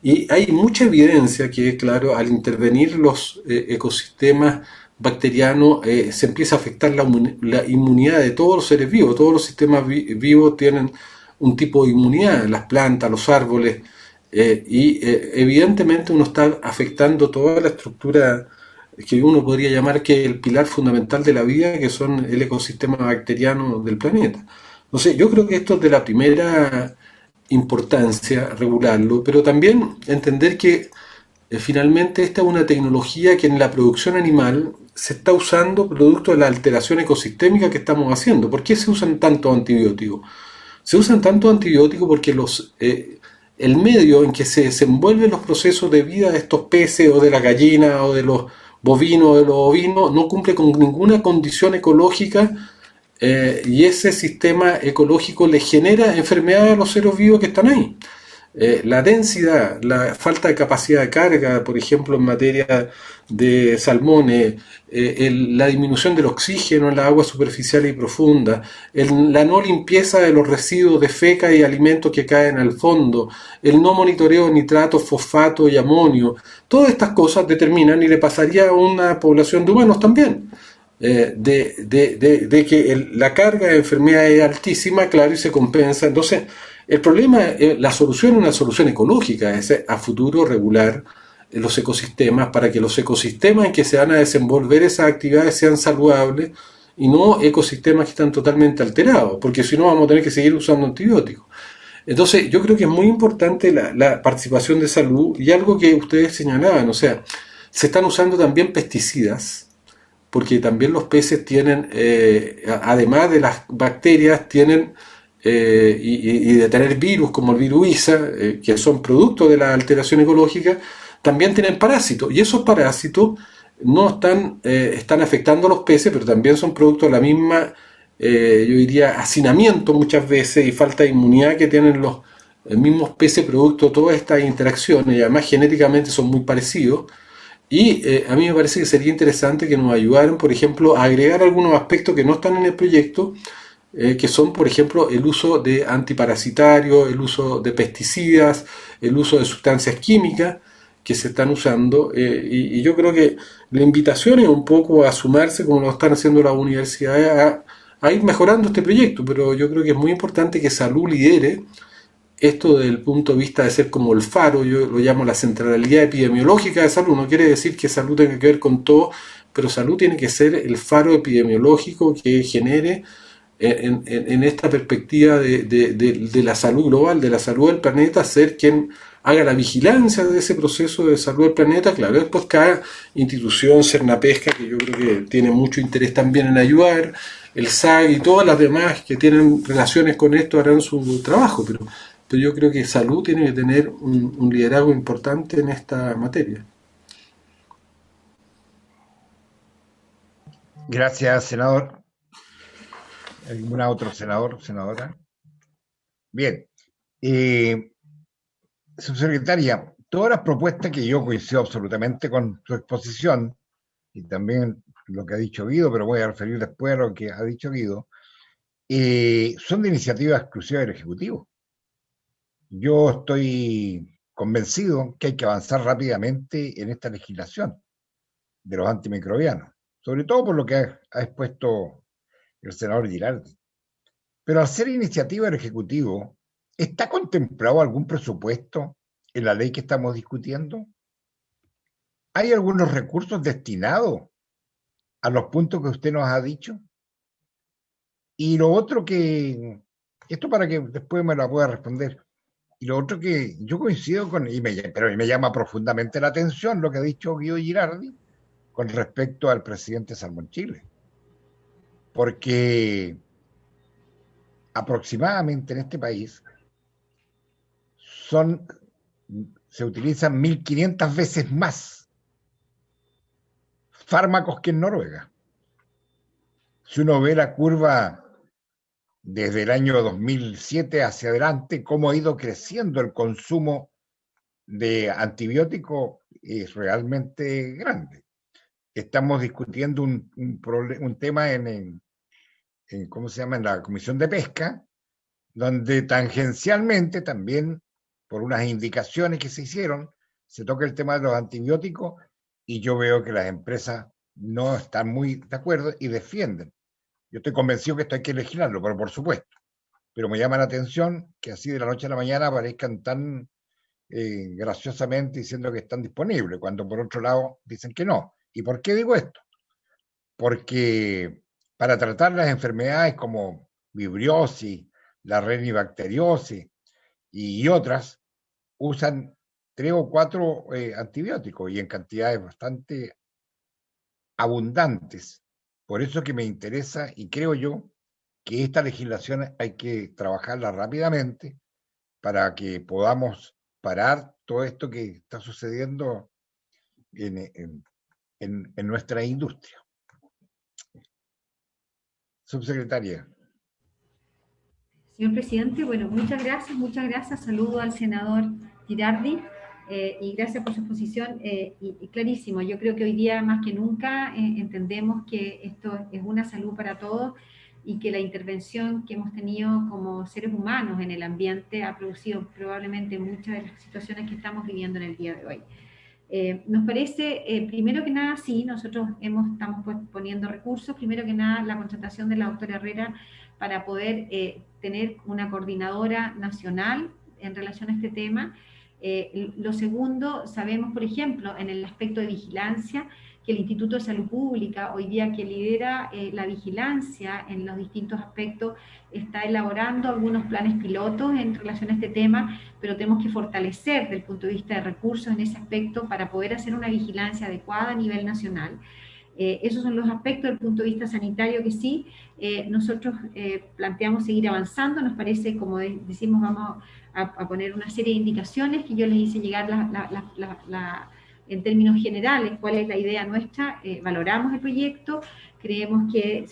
Speaker 10: Y hay mucha evidencia que, claro, al intervenir los ecosistemas bacterianos se empieza a afectar la inmunidad de todos los seres vivos. Todos los sistemas vivos tienen un tipo de inmunidad, las plantas, los árboles, evidentemente uno está afectando toda la estructura que uno podría llamar que el pilar fundamental de la vida, que son el ecosistema bacteriano del planeta. Entonces, yo creo que esto es de la primera importancia regularlo, pero también entender que finalmente esta es una tecnología que en la producción animal se está usando producto de la alteración ecosistémica que estamos haciendo. ¿Por qué se usan tantos antibióticos? Se usan tantos antibióticos porque el medio en que se desenvuelven los procesos de vida de estos peces o de la gallina o de los bovinos o de los ovinos no cumple con ninguna condición ecológica, y ese sistema ecológico le genera enfermedades a los seres vivos que están ahí. La densidad, la falta de capacidad de carga, por ejemplo, en materia de salmones, la disminución del oxígeno en las aguas superficiales y profundas, la no limpieza de los residuos de feca y alimentos que caen al fondo, el no monitoreo de nitratos, fosfato y amonio, todas estas cosas determinan, y le pasaría a una población de humanos también, de que la carga de enfermedad es altísima, claro, y se compensa. Entonces, el problema, la solución es una solución ecológica, es a futuro regular los ecosistemas para que los ecosistemas en que se van a desenvolver esas actividades sean saludables y no ecosistemas que están totalmente alterados, porque si no vamos a tener que seguir usando antibióticos. Entonces, yo creo que es muy importante la participación de salud y algo que ustedes señalaban, o sea, se están usando también pesticidas, porque también los peces tienen, además de las bacterias, tienen, y de tener virus como el virus ISA, que son producto de la alteración ecológica, también tienen parásitos, y esos parásitos no están afectando a los peces, pero también son producto de la misma, yo diría, hacinamiento muchas veces y falta de inmunidad que tienen los mismos peces producto de todas estas interacciones, y además genéticamente son muy parecidos. Y a mí me parece que sería interesante que nos ayudaran, por ejemplo, a agregar algunos aspectos que no están en el proyecto, que son, por ejemplo, el uso de antiparasitarios, el uso de pesticidas, el uso de sustancias químicas que se están usando. Y yo creo que la invitación es un poco a sumarse, como lo están haciendo las universidades, a ir mejorando este proyecto, pero yo creo que es muy importante que Salud lidere esto desde el punto de vista de ser como el faro. Yo lo llamo la centralidad epidemiológica de salud. No quiere decir que salud tenga que ver con todo, pero salud tiene que ser el faro epidemiológico que genere en esta perspectiva de la salud global, de la salud del planeta, ser quien haga la vigilancia de ese proceso de salud del planeta. Claro, después cada institución, Cernapesca, que yo creo que tiene mucho interés también en ayudar, el SAG y todas las demás que tienen relaciones con esto harán su trabajo, pero yo creo que salud tiene que tener un liderazgo importante en esta materia.
Speaker 2: Gracias, senador. ¿Algún otro senador, senadora? Bien. Subsecretaria, todas las propuestas que yo coincido absolutamente con su exposición, y también lo que ha dicho Guido, pero voy a referir después a lo que ha dicho Guido, son de iniciativa exclusiva del Ejecutivo. Yo estoy convencido que hay que avanzar rápidamente en esta legislación de los antimicrobianos, sobre todo por lo que ha expuesto el senador Girardi. Pero al ser iniciativa del Ejecutivo, ¿está contemplado algún presupuesto en la ley que estamos discutiendo? ¿Hay algunos recursos destinados a los puntos que usted nos ha dicho? Y lo otro esto para que después me la pueda responder, Y lo otro que yo coincido con, pero me llama profundamente la atención lo que ha dicho Guido Girardi con respecto al presidente Salmón Chile. Porque aproximadamente en este país se utilizan 1.500 veces más fármacos que en Noruega. Si uno ve la curva desde el año 2007 hacia adelante, cómo ha ido creciendo el consumo de antibióticos es realmente grande. Estamos discutiendo un tema ¿cómo se llama? En la Comisión de Pesca, donde tangencialmente también, por unas indicaciones que se hicieron, se toca el tema de los antibióticos y yo veo que las empresas no están muy de acuerdo y defienden. Yo estoy convencido que esto hay que legislarlo, pero por supuesto. Pero me llama la atención que así de la noche a la mañana aparezcan tan graciosamente diciendo que están disponibles, cuando por otro lado dicen que no. ¿Y por qué digo esto? Porque para tratar las enfermedades como vibriosis, la renibacteriosis y otras, usan 3 o 4 antibióticos y en cantidades bastante abundantes. Por eso que me interesa y creo yo que esta legislación hay que trabajarla rápidamente para que podamos parar todo esto que está sucediendo en nuestra industria. Subsecretaria.
Speaker 4: Señor presidente, bueno, muchas gracias. Saludo al senador Girardi y gracias por su exposición. Y clarísimo, yo creo que hoy día más que nunca entendemos que esto es una salud para todos y que la intervención que hemos tenido como seres humanos en el ambiente ha producido probablemente muchas de las situaciones que estamos viviendo en el día de hoy. Nos parece, primero que nada, sí, nosotros estamos poniendo recursos, primero que nada la contratación de la doctora Herrera para poder tener una coordinadora nacional en relación a este tema. Lo segundo, sabemos, por ejemplo, en el aspecto de vigilancia, que el Instituto de Salud Pública, hoy día que lidera la vigilancia en los distintos aspectos, está elaborando algunos planes pilotos en relación a este tema, pero tenemos que fortalecer desde el punto de vista de recursos en ese aspecto para poder hacer una vigilancia adecuada a nivel nacional. Esos son los aspectos del punto de vista sanitario que sí, nosotros planteamos seguir avanzando. Nos parece, como decimos, vamos a poner una serie de indicaciones que yo les hice llegar en términos generales cuál es la idea nuestra. Valoramos el proyecto, creemos que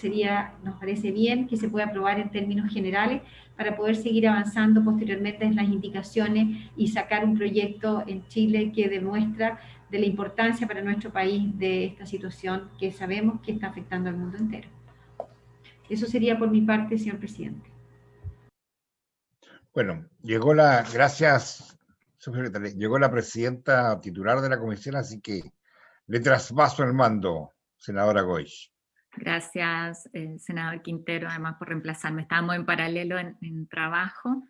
Speaker 4: nos parece bien que se pueda aprobar en términos generales para poder seguir avanzando posteriormente en las indicaciones y sacar un proyecto en Chile que demuestra de la importancia para nuestro país de esta situación que sabemos que está afectando al mundo entero. Eso sería por mi parte, señor presidente.
Speaker 2: Bueno, gracias, subsecretaria, llegó la presidenta titular de la comisión, así que le traspaso el mando, senadora Goich.
Speaker 11: Gracias, senador Quintero, además por reemplazarme. Estábamos en paralelo en trabajo.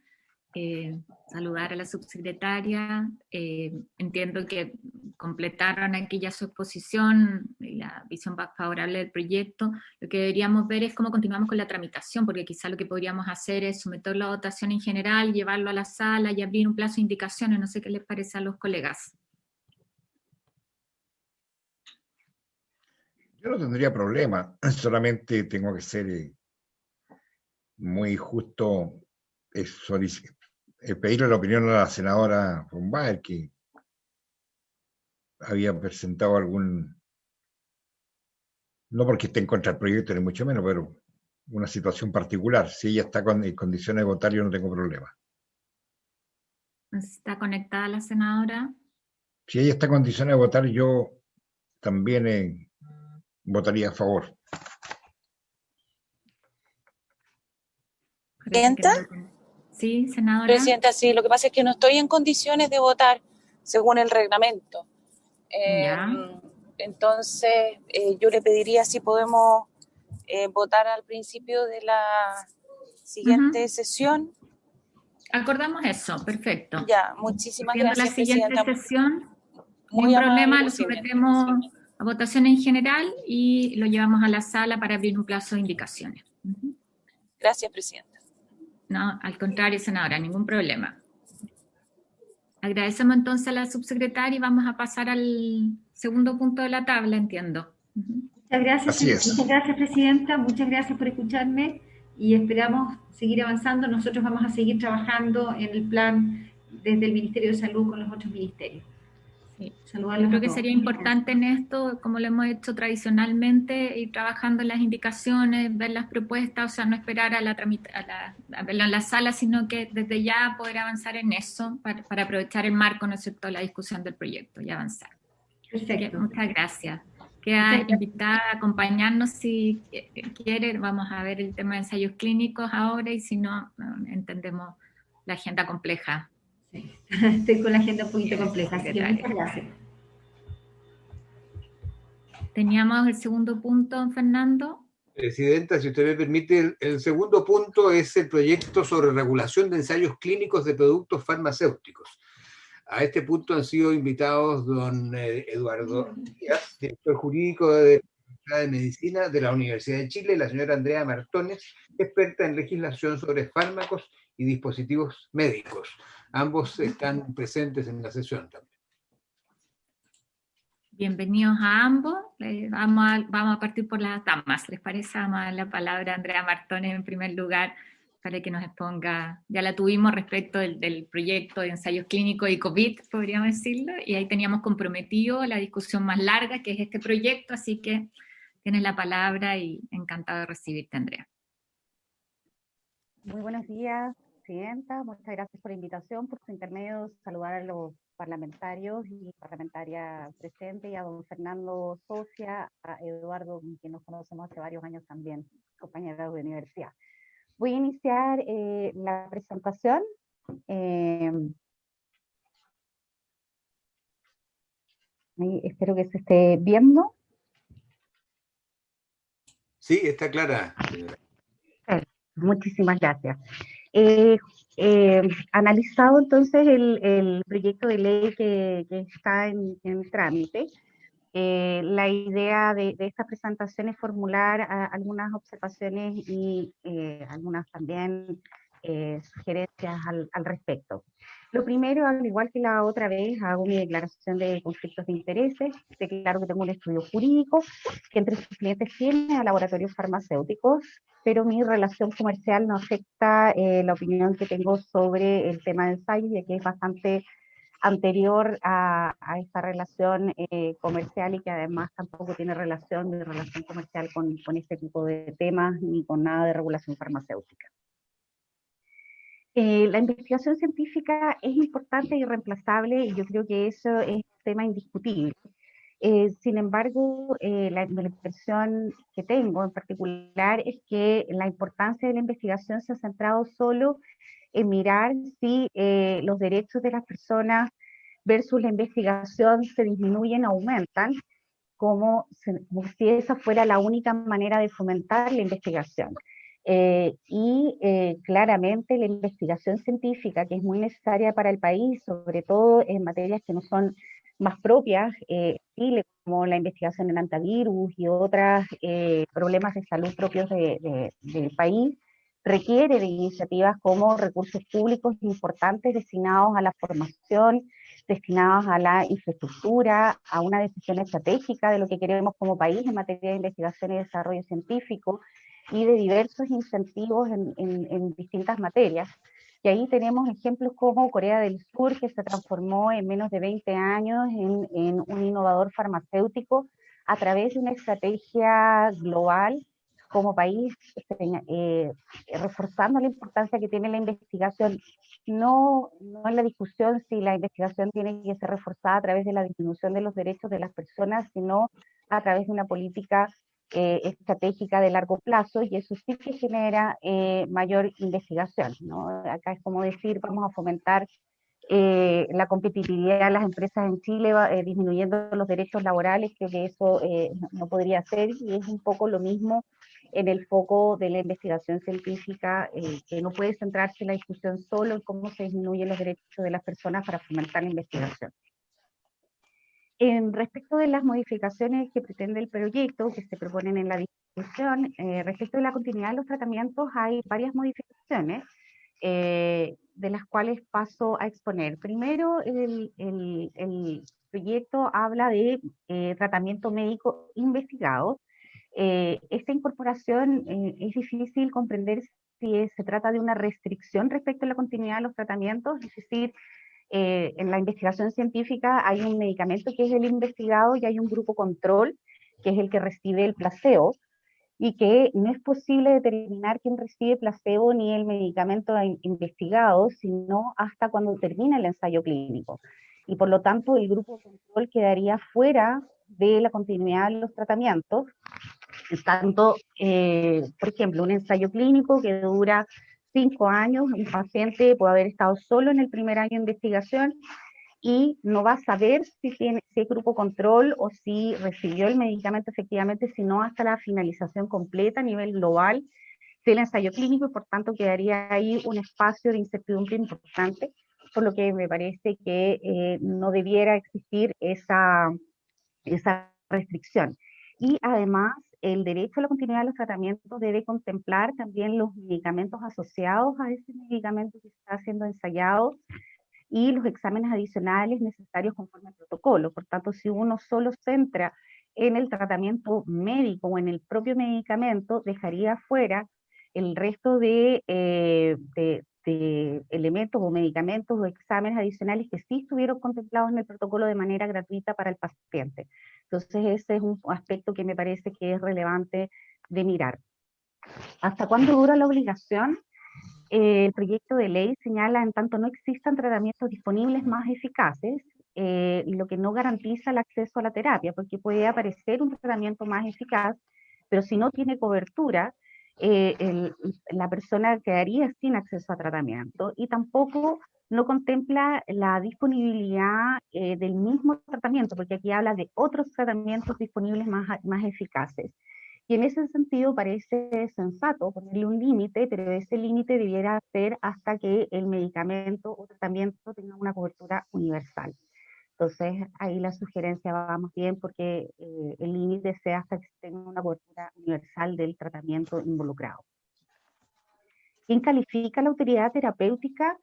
Speaker 11: Saludar a la subsecretaria. Entiendo que completaron aquí ya su exposición y la visión favorable del proyecto. Lo que deberíamos ver es cómo continuamos con la tramitación, porque quizá lo que podríamos hacer es someterlo a votación en general, llevarlo a la sala y abrir un plazo de indicaciones. No sé qué les parece a los colegas.
Speaker 2: Yo no tendría problema, solamente tengo que ser muy justo, pedirle la opinión a la senadora von Baer, que había presentado no porque esté en contra del proyecto, ni mucho menos, pero una situación particular. Si ella está en condiciones de votar, yo no tengo problema.
Speaker 11: ¿Está conectada la senadora?
Speaker 2: Si ella está en condiciones de votar, yo también votaría a favor.
Speaker 12: ¿Presidenta?
Speaker 11: Sí, senadora.
Speaker 12: Presidenta, sí, lo que pasa es que no estoy en condiciones de votar según el reglamento. Entonces, yo le pediría si podemos votar al principio de la siguiente sesión.
Speaker 11: Acordamos eso, perfecto.
Speaker 12: Ya, muchísimas gracias,
Speaker 11: la siguiente
Speaker 12: presidenta.
Speaker 11: Sesión,
Speaker 12: Muy
Speaker 11: ningún problema, lo
Speaker 12: posible.
Speaker 11: sometemos a votación en general y lo llevamos a la sala para abrir un plazo de indicaciones.
Speaker 12: Gracias, presidenta.
Speaker 11: No, al contrario, senadora, ningún problema. Agradecemos entonces a la subsecretaria y vamos a pasar al segundo punto de la tabla, entiendo.
Speaker 4: Muchas gracias,
Speaker 2: Así es.
Speaker 4: muchas gracias, Presidenta, muchas gracias por escucharme y esperamos seguir avanzando. Nosotros vamos a seguir trabajando en el plan desde el Ministerio de Salud con los otros ministerios.
Speaker 11: Sí.
Speaker 4: Saludarlos
Speaker 11: Yo creo
Speaker 4: a
Speaker 11: que
Speaker 4: todos.
Speaker 11: sería importante en esto, como lo hemos hecho tradicionalmente, ir trabajando en las indicaciones, ver las propuestas, o sea, no esperar a verlo en la sala, sino que desde ya poder avanzar en eso para aprovechar el marco, ¿no es cierto?, de la discusión del proyecto y avanzar.
Speaker 4: Perfecto.
Speaker 11: Muchas gracias. Queda invitada a acompañarnos si quiere. Vamos a ver el tema de ensayos clínicos ahora y si no, entendemos la agenda compleja.
Speaker 4: Sí. Estoy con la agenda un poquito compleja, así que muchas gracias.
Speaker 11: Teníamos el segundo punto, Fernando.
Speaker 3: Presidenta, si usted me permite, el segundo punto es el proyecto sobre regulación de ensayos clínicos de productos farmacéuticos. A este punto han sido invitados don Eduardo Díaz, director jurídico de la Facultad de Medicina de la Universidad de Chile, y la señora Andrea Martones, experta en legislación sobre fármacos y dispositivos médicos. Ambos están presentes en la sesión también.
Speaker 11: Bienvenidos a ambos. Vamos a partir por las damas. ¿Les parece? Vamos a dar la palabra a Andrea Martones en primer lugar para que nos exponga. Ya la tuvimos respecto del proyecto de ensayos clínicos y COVID, podríamos decirlo, y ahí teníamos comprometido la discusión más larga, que es este proyecto, así que tienes la palabra y encantado de recibirte, Andrea.
Speaker 13: Muy buenos días, Presidenta. Muchas gracias por la invitación. Por su intermedio, saludar a los parlamentarios y parlamentarias presentes, y a don Fernando Socia, a Eduardo, quien nos conocemos hace varios años también, compañeros de universidad. Voy a iniciar la presentación. Espero que se esté viendo.
Speaker 3: Sí, está clara.
Speaker 13: Muchísimas gracias. Analizado entonces el proyecto de ley que está en trámite, la idea de esta presentación es formular algunas observaciones y algunas también sugerencias al respecto. Lo primero, al igual que la otra vez, hago mi declaración de conflictos de intereses. Declaro que tengo un estudio jurídico que entre sus clientes tiene a laboratorios farmacéuticos, pero mi relación comercial no afecta la opinión que tengo sobre el tema de ensayo, ya que es bastante anterior a esta relación comercial, y que además tampoco tiene relación comercial con este tipo de temas ni con nada de regulación farmacéutica. La investigación científica es importante y irreemplazable, y yo creo que eso es un tema indiscutible. Sin embargo, la impresión que tengo en particular es que la importancia de la investigación se ha centrado solo en mirar si los derechos de las personas versus la investigación se disminuyen o aumentan, como si esa fuera la única manera de fomentar la investigación. Claramente la investigación científica, que es muy necesaria para el país, sobre todo en materias que no son más propias, como la investigación en antivirus y otros problemas de salud propios del país, requiere de iniciativas como recursos públicos importantes destinados a la formación, destinados a la infraestructura, a una decisión estratégica de lo que queremos como país en materia de investigación y desarrollo científico, y de diversos incentivos en distintas materias. Y ahí tenemos ejemplos como Corea del Sur, que se transformó en menos de 20 años en un innovador farmacéutico a través de una estrategia global como país, reforzando la importancia que tiene la investigación, no en la discusión si la investigación tiene que ser reforzada a través de la disminución de los derechos de las personas, sino a través de una política estratégica de largo plazo, y eso sí que genera mayor investigación, ¿no? Acá es como decir, vamos a fomentar la competitividad de las empresas en Chile, disminuyendo los derechos laborales. Creo que eso no podría ser, y es un poco lo mismo en el foco de la investigación científica, que no puede centrarse en la discusión solo en cómo se disminuyen los derechos de las personas para fomentar la investigación. Respecto de las modificaciones que pretende el proyecto, que se proponen en la discusión, respecto de la continuidad de los tratamientos, hay varias modificaciones. de las cuales paso a exponer. Primero, el proyecto habla de tratamiento médico investigado. Esta incorporación es difícil comprender si se trata de una restricción respecto a la continuidad de los tratamientos, es decir, en la investigación científica hay un medicamento que es el investigado y hay un grupo control, que es el que recibe el placebo, y que no es posible determinar quién recibe placebo ni el medicamento investigado, sino hasta cuando termina el ensayo clínico. Y por lo tanto, el grupo control quedaría fuera de la continuidad de los tratamientos, tanto, por ejemplo, un ensayo clínico que dura 5 años, un paciente puede haber estado solo en el primer año de investigación y no va a saber si es grupo control o si recibió el medicamento efectivamente, sino hasta la finalización completa a nivel global del ensayo clínico, y por tanto quedaría ahí un espacio de incertidumbre importante, por lo que me parece que no debiera existir esa restricción. Y además, el derecho a la continuidad de los tratamientos debe contemplar también los medicamentos asociados a ese medicamento que está siendo ensayado y los exámenes adicionales necesarios conforme al protocolo. Por tanto, si uno solo centra en el tratamiento médico o en el propio medicamento, dejaría fuera el resto de elementos o medicamentos o exámenes adicionales que sí estuvieron contemplados en el protocolo de manera gratuita para el paciente. Entonces, ese es un aspecto que me parece que es relevante de mirar. ¿Hasta cuándo dura la obligación? El proyecto de ley señala, en tanto no existan tratamientos disponibles más eficaces, lo que no garantiza el acceso a la terapia, porque puede aparecer un tratamiento más eficaz, pero si no tiene cobertura, la persona quedaría sin acceso a tratamiento, y tampoco no contempla la disponibilidad del mismo tratamiento, porque aquí habla de otros tratamientos disponibles más eficaces. Y en ese sentido parece sensato ponerle un límite, pero ese límite debiera ser hasta que el medicamento o tratamiento tenga una cobertura universal. Entonces, ahí la sugerencia va más bien porque el límite sea hasta que tenga una cobertura universal del tratamiento involucrado. ¿Quién califica la autoridad terapéutica?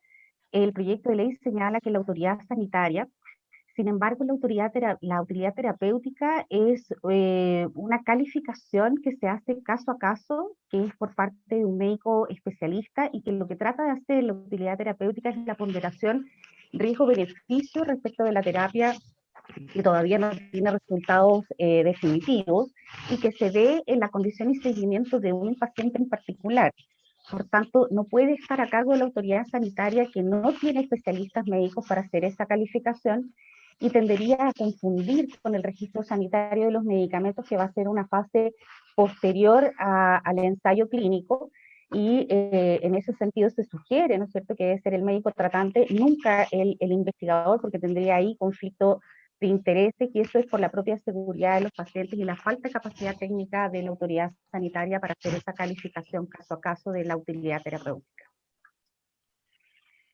Speaker 13: El proyecto de ley señala que la autoridad sanitaria. Sin embargo, la utilidad terapéutica es una calificación que se hace caso a caso, que es por parte de un médico especialista, y que lo que trata de hacer la utilidad terapéutica es la ponderación riesgo-beneficio respecto de la terapia que todavía no tiene resultados definitivos y que se ve en la condición y seguimiento de un paciente en particular. Por tanto, no puede estar a cargo de la autoridad sanitaria, que no tiene especialistas médicos para hacer esa calificación, y tendería a confundir con el registro sanitario de los medicamentos, que va a ser una fase posterior al ensayo clínico, y en ese sentido se sugiere, ¿no es cierto?, que debe ser el médico tratante, nunca el investigador, porque tendría ahí conflicto de intereses, y eso es por la propia seguridad de los pacientes y la falta de capacidad técnica de la autoridad sanitaria para hacer esa calificación caso a caso de la utilidad terapéutica.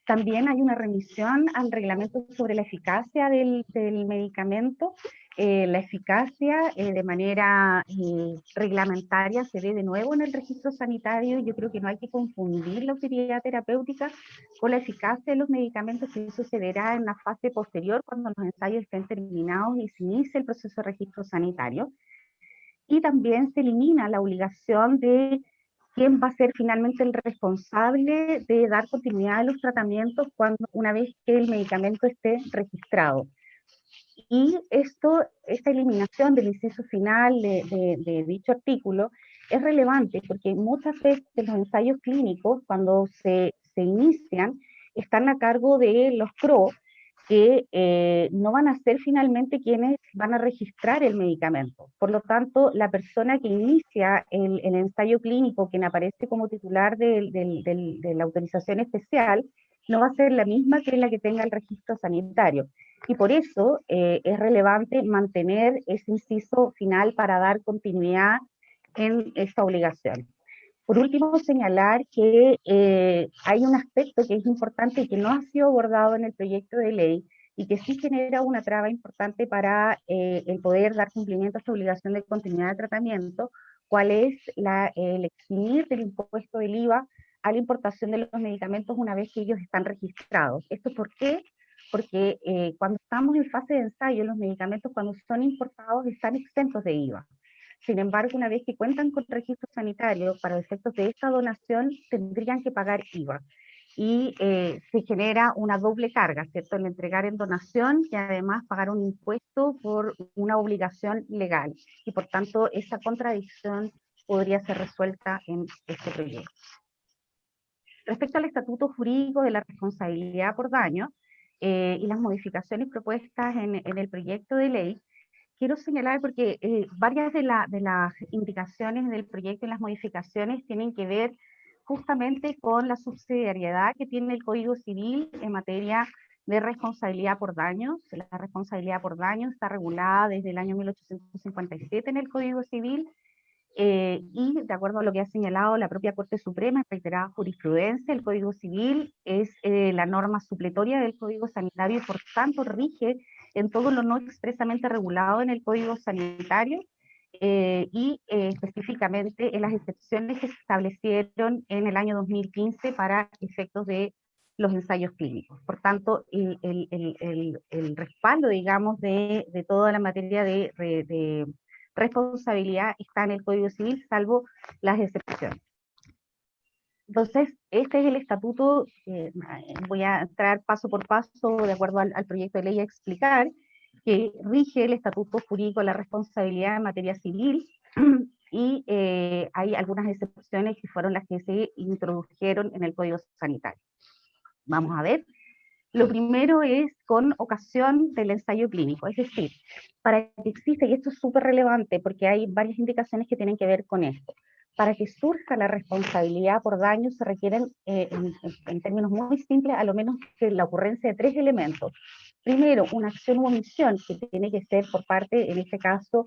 Speaker 13: También hay una remisión al reglamento sobre la eficacia del medicamento. La eficacia de manera reglamentaria se ve de nuevo en el registro sanitario. Yo creo que no hay que confundir la utilidad terapéutica con la eficacia de los medicamentos, que eso se verá en la fase posterior, cuando los ensayos estén terminados y se inicie el proceso de registro sanitario. Y también se elimina la obligación de quién va a ser finalmente el responsable de dar continuidad a los tratamientos una vez que el medicamento esté registrado. Y esta eliminación del inciso final de dicho artículo es relevante, porque muchas veces los ensayos clínicos, cuando se inician, están a cargo de los PRO, que no van a ser finalmente quienes van a registrar el medicamento. Por lo tanto, la persona que inicia el ensayo clínico, quien aparece como titular de la autorización especial, no va a ser la misma que la que tenga el registro sanitario. Y por eso es relevante mantener ese inciso final para dar continuidad en esta obligación. Por último, señalar que hay un aspecto que es importante y que no ha sido abordado en el proyecto de ley, y que sí genera una traba importante para el poder dar cumplimiento a esta obligación de continuidad de tratamiento, cuál es el eximir del impuesto del IVA a la importación de los medicamentos una vez que ellos están registrados. ¿Esto por qué? Porque cuando estamos en fase de ensayo, los medicamentos cuando son importados están exentos de IVA. Sin embargo, una vez que cuentan con registro sanitario, para efectos de esta donación tendrían que pagar IVA. Y se genera una doble carga, ¿cierto? El entregar en donación y además pagar un impuesto por una obligación legal. Y por tanto, esa contradicción podría ser resuelta en este proyecto. Respecto al estatuto jurídico de la responsabilidad por daño y las modificaciones propuestas en el proyecto de ley, quiero señalar porque varias de las indicaciones del proyecto y las modificaciones tienen que ver justamente con la subsidiariedad que tiene el Código Civil en materia de responsabilidad por daños. La responsabilidad por daños está regulada desde el año 1857 en el Código Civil, y de acuerdo a lo que ha señalado la propia Corte Suprema, en reiterada jurisprudencia, el Código Civil es la norma supletoria del Código Sanitario y por tanto rige en todo lo no expresamente regulado en el Código Sanitario, y específicamente en las excepciones que se establecieron en el año 2015 para efectos de los ensayos clínicos. Por tanto, el respaldo, digamos, de toda la materia de responsabilidad está en el Código Civil, salvo las excepciones. Entonces, este es el estatuto, voy a entrar paso por paso, de acuerdo al proyecto de ley, a explicar que rige el estatuto jurídico de la responsabilidad en materia civil, y hay algunas excepciones que fueron las que se introdujeron en el Código Sanitario. Vamos a ver. Lo primero es con ocasión del ensayo clínico, es decir, para que exista, y esto es súper relevante porque hay varias indicaciones que tienen que ver con esto, para que surja la responsabilidad por daño se requieren, en términos muy simples, a lo menos que la ocurrencia de 3 elementos. Primero, una acción u omisión que tiene que ser por parte, en este caso,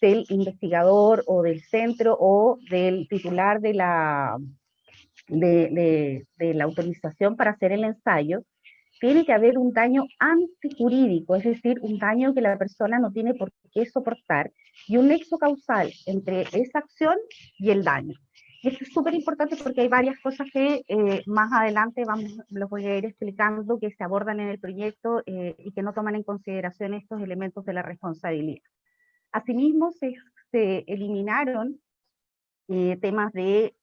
Speaker 13: del investigador o del centro o del titular de la autorización para hacer el ensayo. Tiene que haber un daño antijurídico, es decir, un daño que la persona no tiene por qué soportar, y un nexo causal entre esa acción y el daño. Esto es súper importante porque hay varias cosas que más adelante los voy a ir explicando, que se abordan en el proyecto y que no toman en consideración estos elementos de la responsabilidad. Asimismo, se eliminaron temas de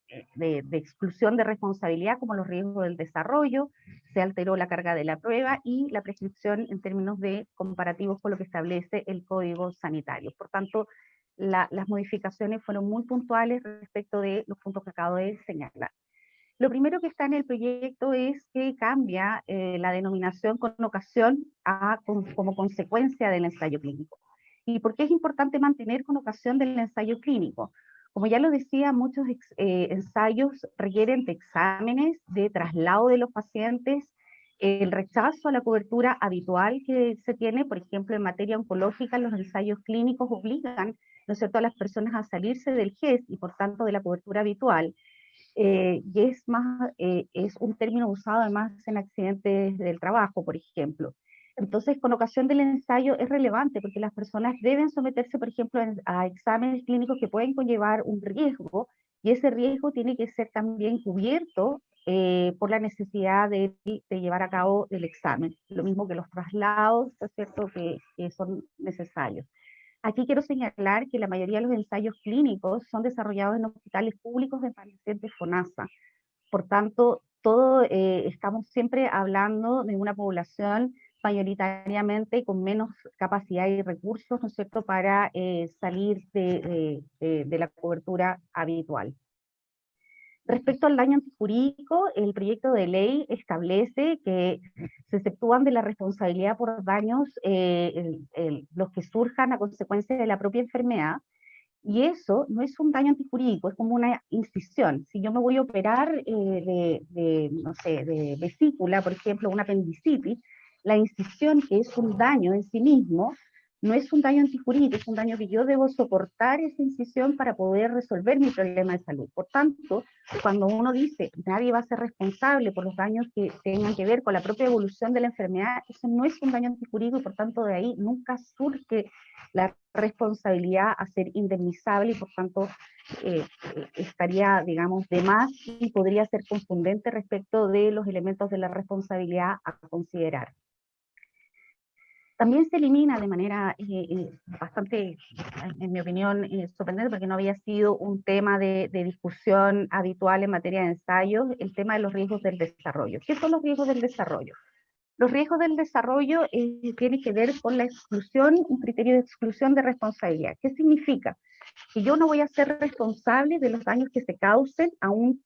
Speaker 13: exclusión de responsabilidad, como los riesgos del desarrollo, se alteró la carga de la prueba y la prescripción en términos de comparativos con lo que establece el Código Sanitario. Por tanto, las modificaciones fueron muy puntuales respecto de los puntos que acabo de señalar. Lo primero que está en el proyecto es que cambia la denominación con ocasión como consecuencia del ensayo clínico. ¿Y por qué es importante mantener con ocasión del ensayo clínico? Como ya lo decía, muchos ensayos requieren de exámenes, de traslado de los pacientes, el rechazo a la cobertura habitual que se tiene, por ejemplo, en materia oncológica, los ensayos clínicos obligan, ¿no es cierto?, a las personas a salirse del GES y por tanto de la cobertura habitual. Y es un término usado además en accidentes del trabajo, por ejemplo. Entonces, con ocasión del ensayo es relevante porque las personas deben someterse, por ejemplo, a exámenes clínicos que pueden conllevar un riesgo, y ese riesgo tiene que ser también cubierto por la necesidad de llevar a cabo el examen. Lo mismo que los traslados, ¿es cierto?, que son necesarios. Aquí quiero señalar que la mayoría de los ensayos clínicos son desarrollados en hospitales públicos de pacientes FONASA. Por tanto, estamos siempre hablando de una población mayoritariamente con menos capacidad y recursos, ¿no es cierto?, para salir de la cobertura habitual. Respecto al daño antijurídico, el proyecto de ley establece que se exceptúan de la responsabilidad por daños los que surjan a consecuencia de la propia enfermedad, y eso no es un daño antijurídico, es como una incisión. Si yo me voy a operar no sé, de vesícula, por ejemplo, una apendicitis, la incisión, que es un daño en sí mismo, no es un daño antijurídico, es un daño que yo debo soportar esa incisión para poder resolver mi problema de salud. Por tanto, cuando uno dice nadie va a ser responsable por los daños que tengan que ver con la propia evolución de la enfermedad, eso no es un daño antijurídico y por tanto de ahí nunca surge la responsabilidad a ser indemnizable y por tanto estaría, digamos, de más y podría ser confundente respecto de los elementos de la responsabilidad a considerar. También se elimina de manera bastante, en mi opinión, sorprendente, porque no había sido un tema de discusión habitual en materia de ensayos, el tema de los riesgos del desarrollo. ¿Qué son los riesgos del desarrollo? Los riesgos del desarrollo tienen que ver con la exclusión, un criterio de exclusión de responsabilidad. ¿Qué significa? Que yo no voy a ser responsable de los daños que se causen a un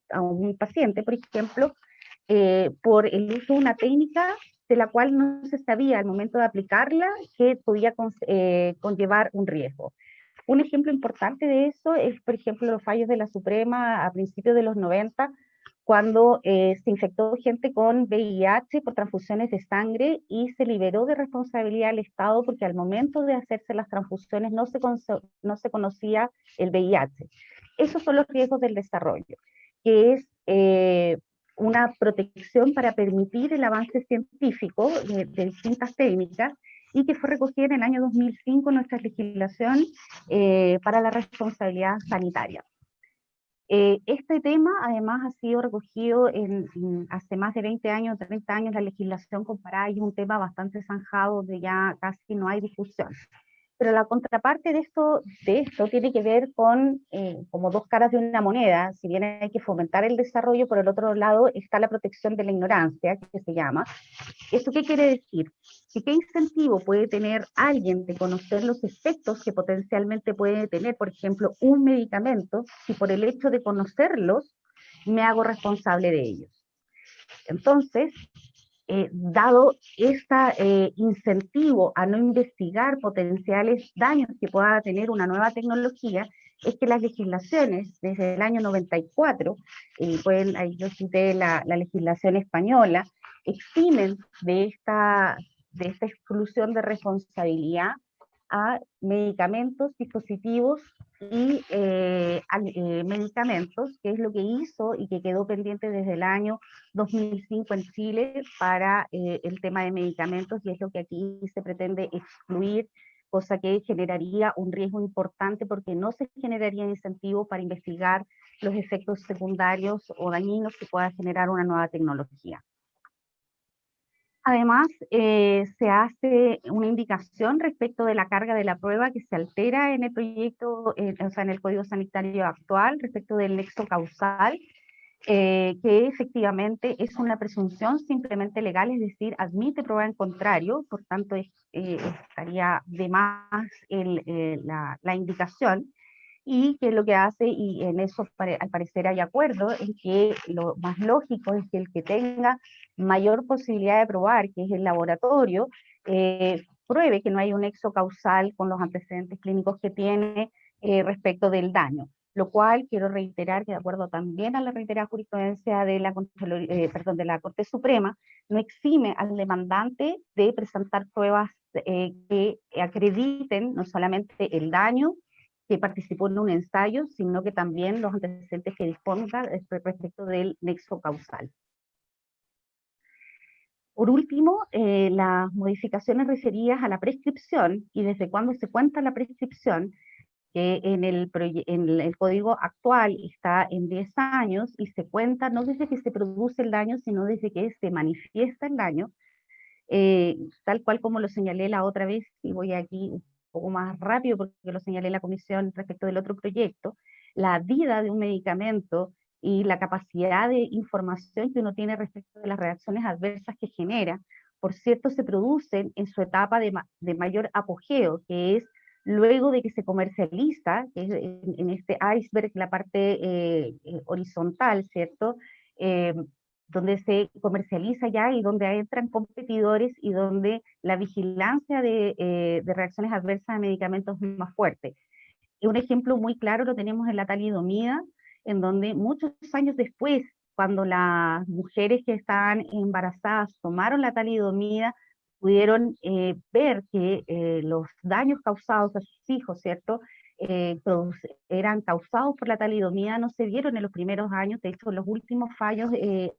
Speaker 13: paciente, por ejemplo, por el uso de una técnica de la cual no se sabía al momento de aplicarla que podía conllevar un riesgo. Un ejemplo importante de eso es, por ejemplo, los fallos de la Suprema a principios de los 90, cuando se infectó gente con VIH por transfusiones de sangre y se liberó de responsabilidad al Estado porque al momento de hacerse las transfusiones no se conocía el VIH. Esos son los riesgos del desarrollo, que es una protección para permitir el avance científico de distintas técnicas y que fue recogida en el año 2005 en nuestra legislación para la responsabilidad sanitaria. Este tema además ha sido recogido hace más de 20 años, 30 años, la legislación comparada, y es un tema bastante zanjado donde ya casi no hay discusión. Pero la contraparte de esto tiene que ver con como dos caras de una moneda. Si bien hay que fomentar el desarrollo, por el otro lado está la protección de la ignorancia, que se llama. ¿Esto qué quiere decir? ¿Qué incentivo puede tener alguien de conocer los efectos que potencialmente puede tener, por ejemplo, un medicamento, si por el hecho de conocerlos me hago responsable de ellos? Entonces, dado este incentivo a no investigar potenciales daños que pueda tener una nueva tecnología, es que las legislaciones desde el año 94, ahí yo cité la legislación española, eximen de esta exclusión de responsabilidad a medicamentos, dispositivos y medicamentos, que es lo que hizo y que quedó pendiente desde el año 2005 en Chile para el tema de medicamentos, y es lo que aquí se pretende excluir, cosa que generaría un riesgo importante porque no se generaría incentivo para investigar los efectos secundarios o dañinos que pueda generar una nueva tecnología. Además, se hace una indicación respecto de la carga de la prueba que se altera en el proyecto, o sea, en el Código Sanitario actual, respecto del nexo causal, que efectivamente es una presunción simplemente legal, es decir, admite prueba en contrario, por tanto estaría de más la indicación, y que lo que hace, y en eso al parecer hay acuerdo, es que lo más lógico es que el que tenga mayor posibilidad de probar, que es el laboratorio, pruebe que no hay un nexo causal con los antecedentes clínicos que tiene respecto del daño. Lo cual quiero reiterar que de acuerdo también a la reiterada jurisprudencia de la Corte Suprema, no exime al demandante de presentar pruebas que acrediten no solamente el daño que participó en un ensayo, sino que también los antecedentes que disponga respecto del nexo causal. Por último, las modificaciones referidas a la prescripción y desde cuándo se cuenta la prescripción, que en el código actual está en 10 años y se cuenta no desde que se produce el daño, sino desde que se manifiesta el daño, tal cual como lo señalé la otra vez, y voy aquí un poco más rápido porque lo señalé en la comisión respecto del otro proyecto. La vida de un medicamento y la capacidad de información que uno tiene respecto de las reacciones adversas que genera, por cierto, se producen en su etapa de mayor apogeo, que es luego de que se comercializa, que es en este iceberg, la parte horizontal, ¿cierto? Donde se comercializa ya y donde entran competidores y donde la vigilancia de reacciones adversas de medicamentos es más fuerte. Y un ejemplo muy claro lo tenemos en la talidomida, en donde muchos años después, cuando las mujeres que estaban embarazadas tomaron la talidomida, pudieron ver que los daños causados a sus hijos, ¿cierto?, eran causados por la talidomida, no se vieron en los primeros años. De hecho, los últimos fallos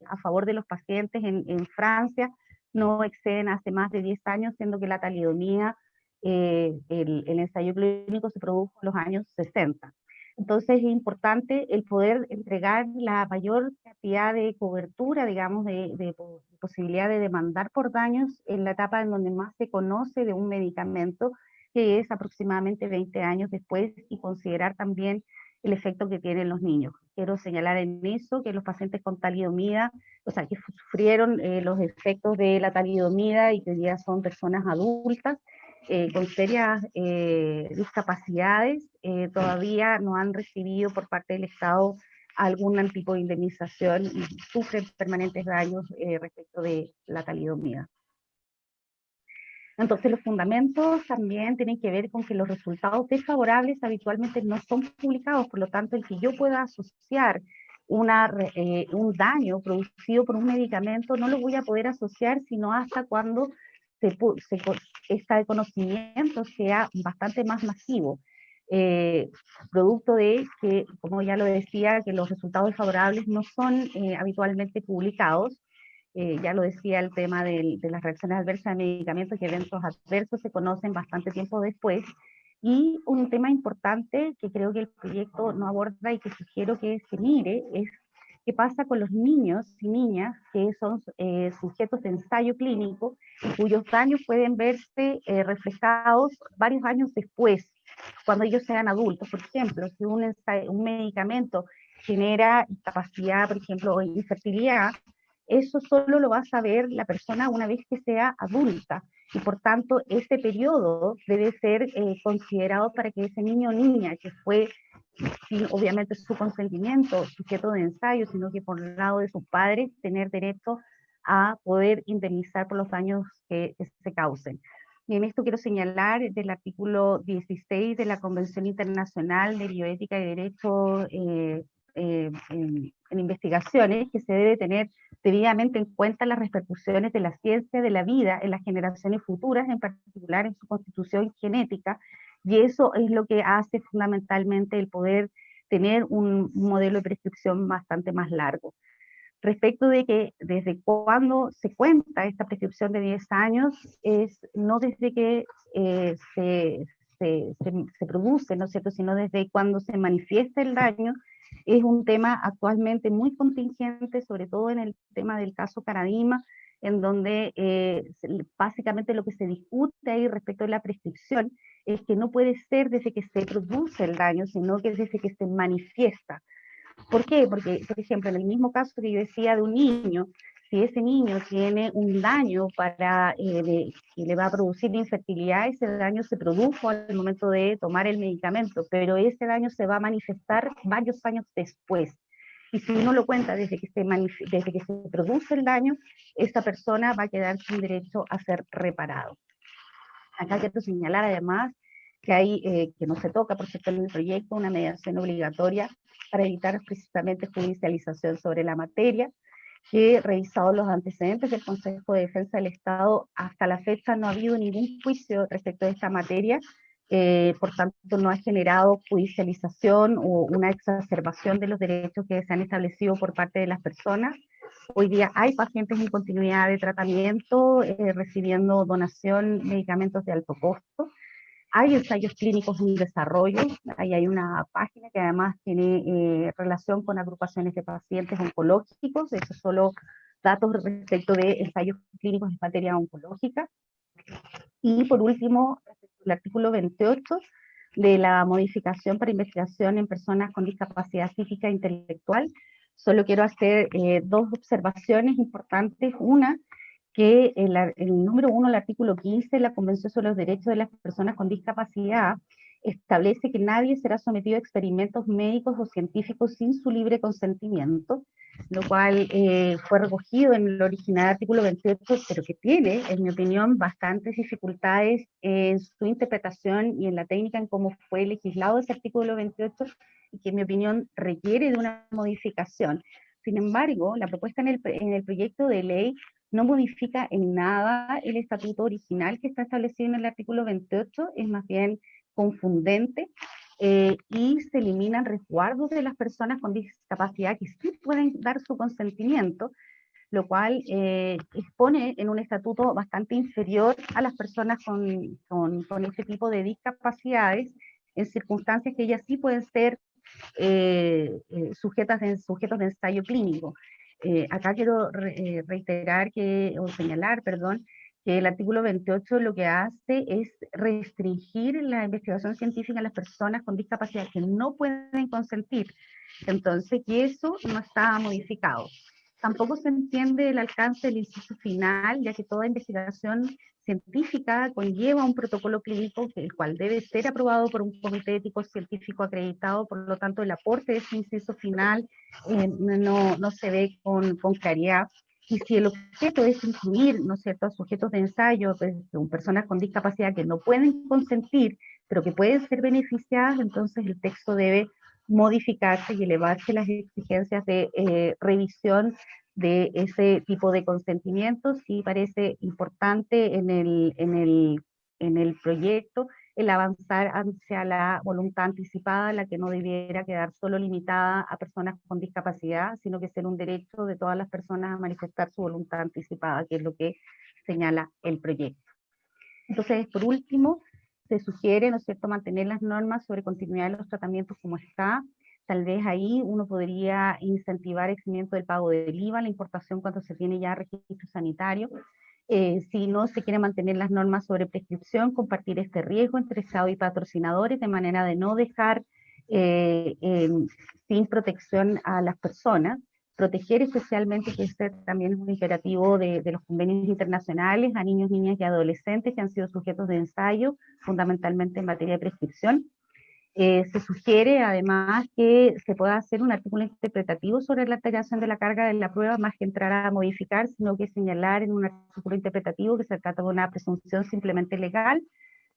Speaker 13: a favor de los pacientes en Francia no exceden hace más de 10 años, siendo que la talidomida, el ensayo clínico se produjo en los años 60. Entonces es importante el poder entregar la mayor cantidad de cobertura, digamos, de posibilidad de demandar por daños en la etapa en donde más se conoce de un medicamento, que es aproximadamente 20 años después, y considerar también el efecto que tienen los niños. Quiero señalar en eso que los pacientes con talidomida, o sea, que sufrieron los efectos de la talidomida y que hoy día son personas adultas, con serias discapacidades, todavía no han recibido por parte del Estado algún tipo de indemnización y sufren permanentes daños respecto de la talidomida. Entonces los fundamentos también tienen que ver con que los resultados desfavorables habitualmente no son publicados, por lo tanto el que yo pueda asociar un daño producido por un medicamento no lo voy a poder asociar sino hasta cuando este conocimiento sea bastante más masivo, producto de que, como ya lo decía, que los resultados desfavorables no son habitualmente publicados. Ya lo decía, el tema de las reacciones adversas de medicamentos y eventos adversos se conocen bastante tiempo después. Y un tema importante que creo que el proyecto no aborda y que sugiero que se mire es qué pasa con los niños y niñas que son sujetos de ensayo clínico y cuyos daños pueden verse reflejados varios años después, cuando ellos sean adultos. Por ejemplo, si un medicamento genera incapacidad, por ejemplo, o infertilidad, eso solo lo va a saber la persona una vez que sea adulta, y por tanto ese periodo debe ser considerado para que ese niño o niña que fue, sin obviamente su consentimiento, sujeto de ensayo, sino que por el lado de sus padres, tener derecho a poder indemnizar por los daños que se causen. Y en esto quiero señalar del artículo 16 de la Convención Internacional de Bioética y Derecho en investigaciones, que se debe tener debidamente en cuenta las repercusiones de la ciencia de la vida en las generaciones futuras, en particular en su constitución genética, y eso es lo que hace fundamentalmente el poder tener un modelo de prescripción bastante más largo. Respecto de que desde cuándo se cuenta esta prescripción de 10 años, es no desde que se produce, ¿no es cierto?, sino desde cuando se manifiesta el daño. Es un tema actualmente muy contingente, sobre todo en el tema del caso Caradima, en donde básicamente lo que se discute ahí respecto de la prescripción es que no puede ser desde que se produce el daño, sino que desde que se manifiesta. ¿Por qué? Porque, por ejemplo, en el mismo caso que yo decía de un niño, si ese niño tiene un daño que le va a producir infertilidad, ese daño se produjo al momento de tomar el medicamento, pero ese daño se va a manifestar varios años después. Y si uno lo cuenta desde que se produce el daño, esa persona va a quedar sin derecho a ser reparado. Acá quiero señalar además que hay, que no se toca, por cierto, en el proyecto, una mediación obligatoria para evitar precisamente judicialización sobre la materia, que revisados los antecedentes del Consejo de Defensa del Estado, hasta la fecha no ha habido ningún juicio respecto de esta materia, por tanto no ha generado judicialización o una exacerbación de los derechos que se han establecido por parte de las personas. Hoy día hay pacientes en continuidad de tratamiento, recibiendo donación, medicamentos de alto costo. Hay ensayos clínicos en desarrollo, ahí hay una página que además tiene relación con agrupaciones de pacientes oncológicos, esos solo datos respecto de ensayos clínicos en materia oncológica. Y por último, el artículo 28 de la modificación para investigación en personas con discapacidad psíquica e intelectual, solo quiero hacer dos observaciones importantes. Una, que el número 1, el artículo 15 de la Convención sobre los Derechos de las Personas con Discapacidad, establece que nadie será sometido a experimentos médicos o científicos sin su libre consentimiento, lo cual fue recogido en el original artículo 28, pero que tiene, en mi opinión, bastantes dificultades en su interpretación y en la técnica en cómo fue legislado ese artículo 28, y que en mi opinión requiere de una modificación. Sin embargo, la propuesta en el proyecto de ley no modifica en nada el estatuto original que está establecido en el artículo 28, es más bien confundente, y se eliminan resguardos de las personas con discapacidad que sí pueden dar su consentimiento, lo cual expone en un estatuto bastante inferior a las personas con este tipo de discapacidades, en circunstancias que ellas sí pueden ser sujetos de ensayo clínico. Acá quiero reiterar o señalar, perdón, que el artículo 28 lo que hace es restringir la investigación científica a las personas con discapacidad que no pueden consentir. Entonces, que eso no está modificado. Tampoco se entiende el alcance del inciso final, ya que toda investigación científica conlleva un protocolo clínico, el cual debe ser aprobado por un comité ético científico acreditado. Por lo tanto, el aporte de ese inciso final no se ve con claridad. Y si el objeto es incluir, ¿no es cierto?, sujetos de ensayo, pues, personas con discapacidad que no pueden consentir, pero que pueden ser beneficiadas, entonces el texto debe modificarse y elevarse las exigencias de revisión de ese tipo de consentimientos. Sí parece importante en el proyecto el avanzar hacia la voluntad anticipada, la que no debiera quedar solo limitada a personas con discapacidad, sino que ser un derecho de todas las personas a manifestar su voluntad anticipada, que es lo que señala el proyecto. Entonces, por último, se sugiere, ¿no es cierto?, mantener las normas sobre continuidad de los tratamientos como está. Tal vez ahí uno podría incentivar el eximiento del pago del IVA, la importación cuando se tiene ya registro sanitario. Si no se quiere mantener las normas sobre prescripción, compartir este riesgo entre Estado y patrocinadores, de manera de no dejar sin protección a las personas. Proteger especialmente, que este también es un imperativo de los convenios internacionales, a niños, niñas y adolescentes que han sido sujetos de ensayo, fundamentalmente en materia de prescripción. Se sugiere además que se pueda hacer un artículo interpretativo sobre la alteración de la carga de la prueba, más que entrar a modificar, sino que señalar en un artículo interpretativo que se trata de una presunción simplemente legal,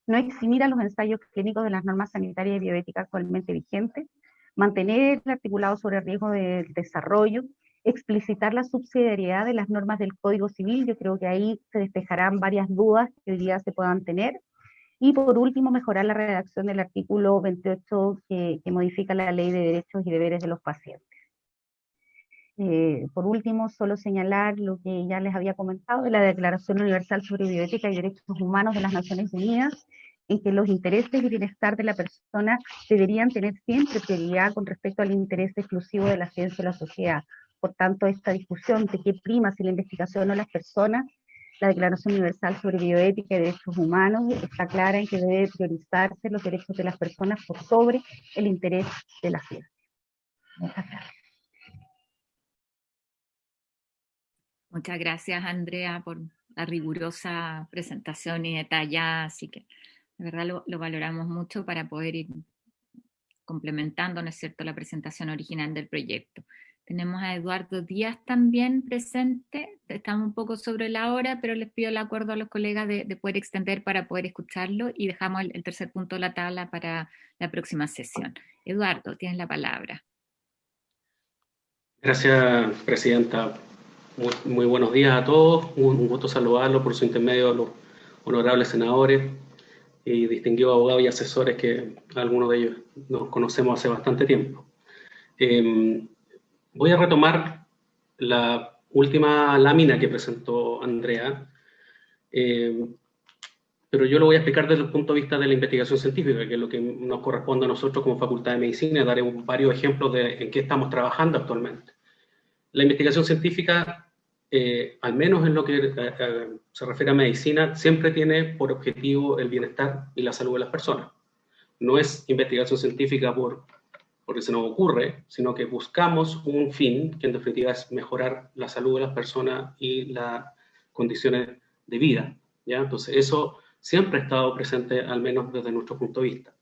Speaker 13: no eximir a los ensayos clínicos de las normas sanitarias y bioéticas actualmente vigentes, mantener el articulado sobre el riesgo del desarrollo, explicitar la subsidiariedad de las normas del Código Civil. Yo creo que ahí se despejarán varias dudas que hoy día se puedan tener. Y por último, mejorar la redacción del artículo 28 que modifica la Ley de Derechos y Deberes de los Pacientes. Por último, solo señalar lo que ya les había comentado de la Declaración Universal sobre Bioética y Derechos Humanos de las Naciones Unidas, en que los intereses y bienestar de la persona deberían tener siempre prioridad con respecto al interés exclusivo de la ciencia y la sociedad. Por tanto, esta discusión de qué prima, si la investigación o las personas, la Declaración Universal sobre Bioética y Derechos Humanos está clara en que debe priorizarse los derechos de las personas por sobre el interés de la ciencia. Muchas gracias.
Speaker 11: Muchas gracias, Andrea, por la rigurosa presentación y detallada, así que de verdad lo valoramos mucho para poder ir complementando, ¿no es cierto?, la presentación original del proyecto. Tenemos a Eduardo Díaz también presente, estamos un poco sobre la hora, pero les pido el acuerdo a los colegas de poder extender para poder escucharlo, y dejamos el tercer punto de la tabla para la próxima sesión. Eduardo, tienes la palabra.
Speaker 14: Gracias, presidenta. Muy buenos días a todos, un gusto saludarlos por su intermedio a los honorables senadores y distinguidos abogados y asesores que algunos de ellos nos conocemos hace bastante tiempo. Voy a retomar la última lámina que presentó Andrea, pero yo lo voy a explicar desde el punto de vista de la investigación científica, que es lo que nos corresponde a nosotros como Facultad de Medicina, y daré varios ejemplos de en qué estamos trabajando actualmente. La investigación científica, al menos en lo que se refiere a medicina, siempre tiene por objetivo el bienestar y la salud de las personas. No es investigación científica porque se nos ocurre, sino que buscamos un fin, que en definitiva es mejorar la salud de las personas y las condiciones de vida, ¿ya? Entonces eso siempre ha estado presente, al menos desde nuestro punto de vista.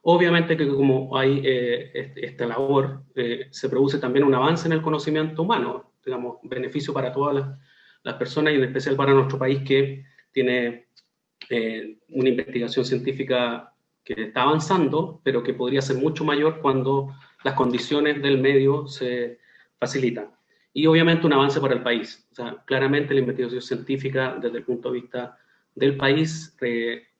Speaker 14: Obviamente que como hay esta labor, se produce también un avance en el conocimiento humano, digamos, beneficio para todas las personas y en especial para nuestro país, que tiene una investigación científica que está avanzando, pero que podría ser mucho mayor cuando las condiciones del medio se facilitan. y obviamente un avance para el país. O sea, claramente la investigación científica desde el punto de vista del país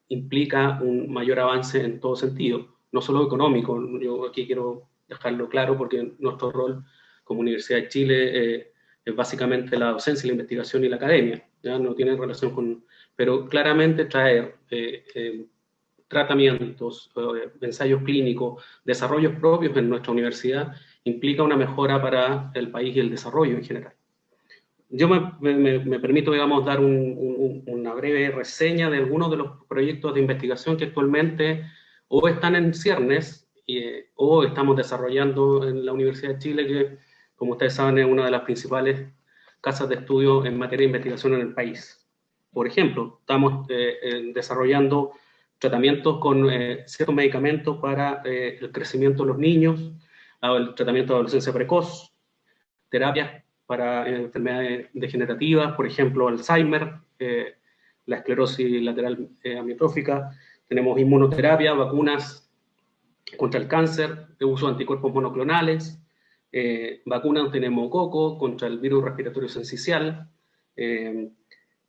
Speaker 14: implica un mayor avance en todo sentido, no solo económico. Yo aquí quiero dejarlo claro porque nuestro rol como Universidad de Chile es básicamente la docencia, la investigación y la academia, ¿ya? No tiene relación con... Pero claramente traer tratamientos, ensayos clínicos, desarrollos propios en nuestra universidad implica una mejora para el país y el desarrollo en general. Yo me permito, digamos, dar una breve reseña de algunos de los proyectos de investigación que actualmente o están en ciernes o estamos desarrollando en la Universidad de Chile, que, como ustedes saben, es una de las principales casas de estudio en materia de investigación en el país. Por ejemplo, estamos desarrollando tratamientos con ciertos medicamentos para el crecimiento de los niños, el tratamiento de adolescencia precoz, terapias para enfermedades degenerativas, por ejemplo, Alzheimer, la esclerosis lateral amiotrófica, tenemos inmunoterapia, vacunas contra el cáncer, de uso de anticuerpos monoclonales, vacunas de neumococo contra el virus respiratorio sincicial,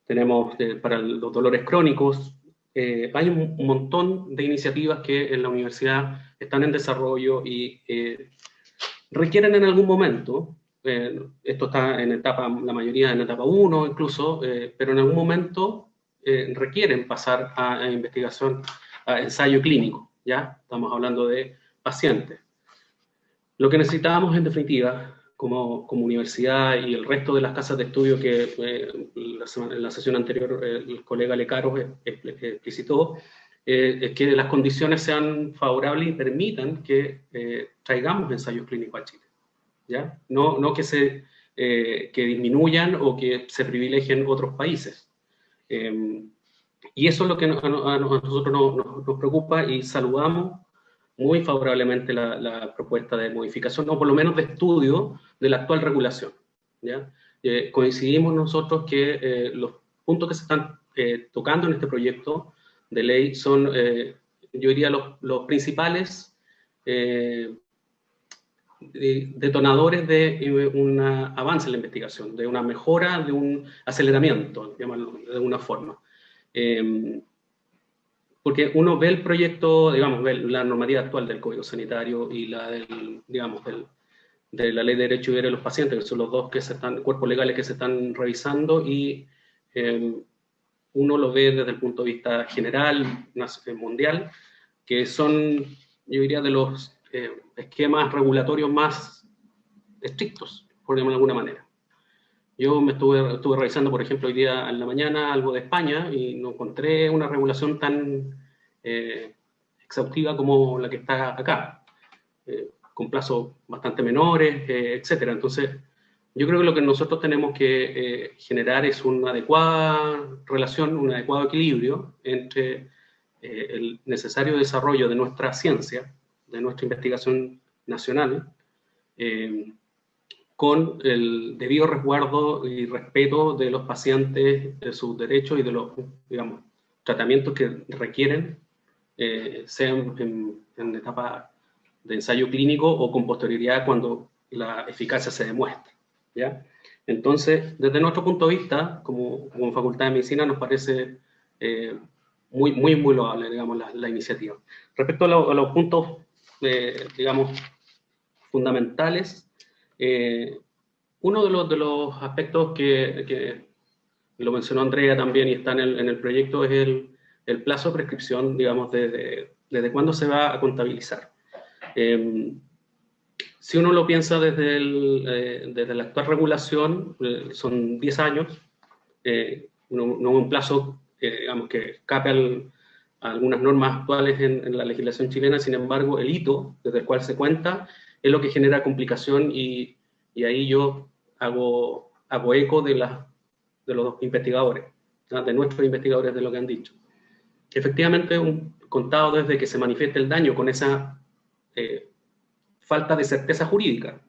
Speaker 14: tenemos para los dolores crónicos. Hay un montón de iniciativas que en la universidad están en desarrollo y requieren en algún momento, esto está en etapa, la mayoría en etapa 1 incluso, pero en algún momento requieren pasar a investigación, a ensayo clínico, ¿ya? Estamos hablando de pacientes. Lo que necesitábamos en definitiva, como universidad y el resto de las casas de estudio que en la sesión anterior el colega Lecaros explicitó, es que las condiciones sean favorables y permitan que traigamos ensayos clínicos a Chile, ¿ya? No que que disminuyan o que se privilegien otros países. Y eso es lo que a nosotros nos preocupa y saludamos muy favorablemente la propuesta de modificación, o por lo menos de estudio de la actual regulación, ¿ya? Coincidimos nosotros que los puntos que se están tocando en este proyecto de ley son, yo diría, los principales detonadores de un avance en la investigación, de una mejora, de un aceleramiento, llamarlo de alguna forma. Porque uno ve el proyecto, digamos, ve la normativa actual del Código Sanitario y la de la Ley de Derecho y Deberes de los Pacientes, que son los dos cuerpos legales que se están revisando, y uno lo ve desde el punto de vista general, mundial, que son, yo diría, de los esquemas regulatorios más estrictos, por decirlo de alguna manera. Yo estuve revisando, por ejemplo, hoy día en la mañana algo de España y no encontré una regulación tan exhaustiva como la que está acá, con plazos bastante menores, etc. Entonces, yo creo que lo que nosotros tenemos que generar es una adecuada relación, un adecuado equilibrio entre el necesario desarrollo de nuestra ciencia, de nuestra investigación nacional, con el debido resguardo y respeto de los pacientes, de sus derechos y de los, digamos, tratamientos que requieren, sean en etapa de ensayo clínico o con posterioridad cuando la eficacia se demuestre, ¿ya? Entonces, desde nuestro punto de vista, como Facultad de Medicina, nos parece muy loable, digamos, la iniciativa. Respecto a los puntos, digamos, fundamentales, uno de los aspectos que lo mencionó Andrea también y está en el proyecto es el plazo de prescripción, digamos, desde cuándo se va a contabilizar. Si uno lo piensa desde la actual regulación, son 10 años, no un plazo digamos, que escape a algunas normas actuales en la legislación chilena. Sin embargo, el hito desde el cual se cuenta es lo que genera complicación, y ahí yo hago eco de los investigadores, ¿no? De nuestros investigadores, de lo que han dicho. Efectivamente, contado desde que se manifiesta el daño con esa falta de certeza jurídica,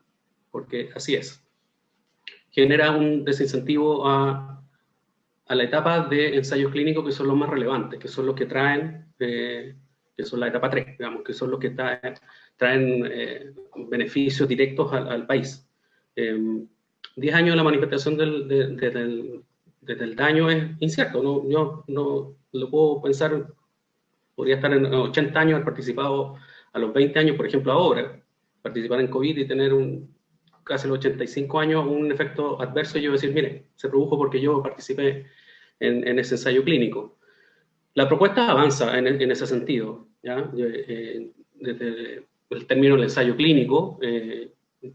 Speaker 14: porque así es, genera un desincentivo a la etapa de ensayos clínicos, que son los más relevantes, que son los que traen, que son la etapa 3, digamos, que son los que traen beneficios directos al país. 10 años de la manifestación del daño es incierto. No, yo no lo puedo pensar, podría estar en 80 años, haber participado a los 20 años, por ejemplo, ahora, participar en COVID y tener casi los 85 años un efecto adverso y yo decir, mire, se produjo porque yo participé en ese ensayo clínico. La propuesta avanza en ese sentido, ¿ya? Desde el término del ensayo clínico,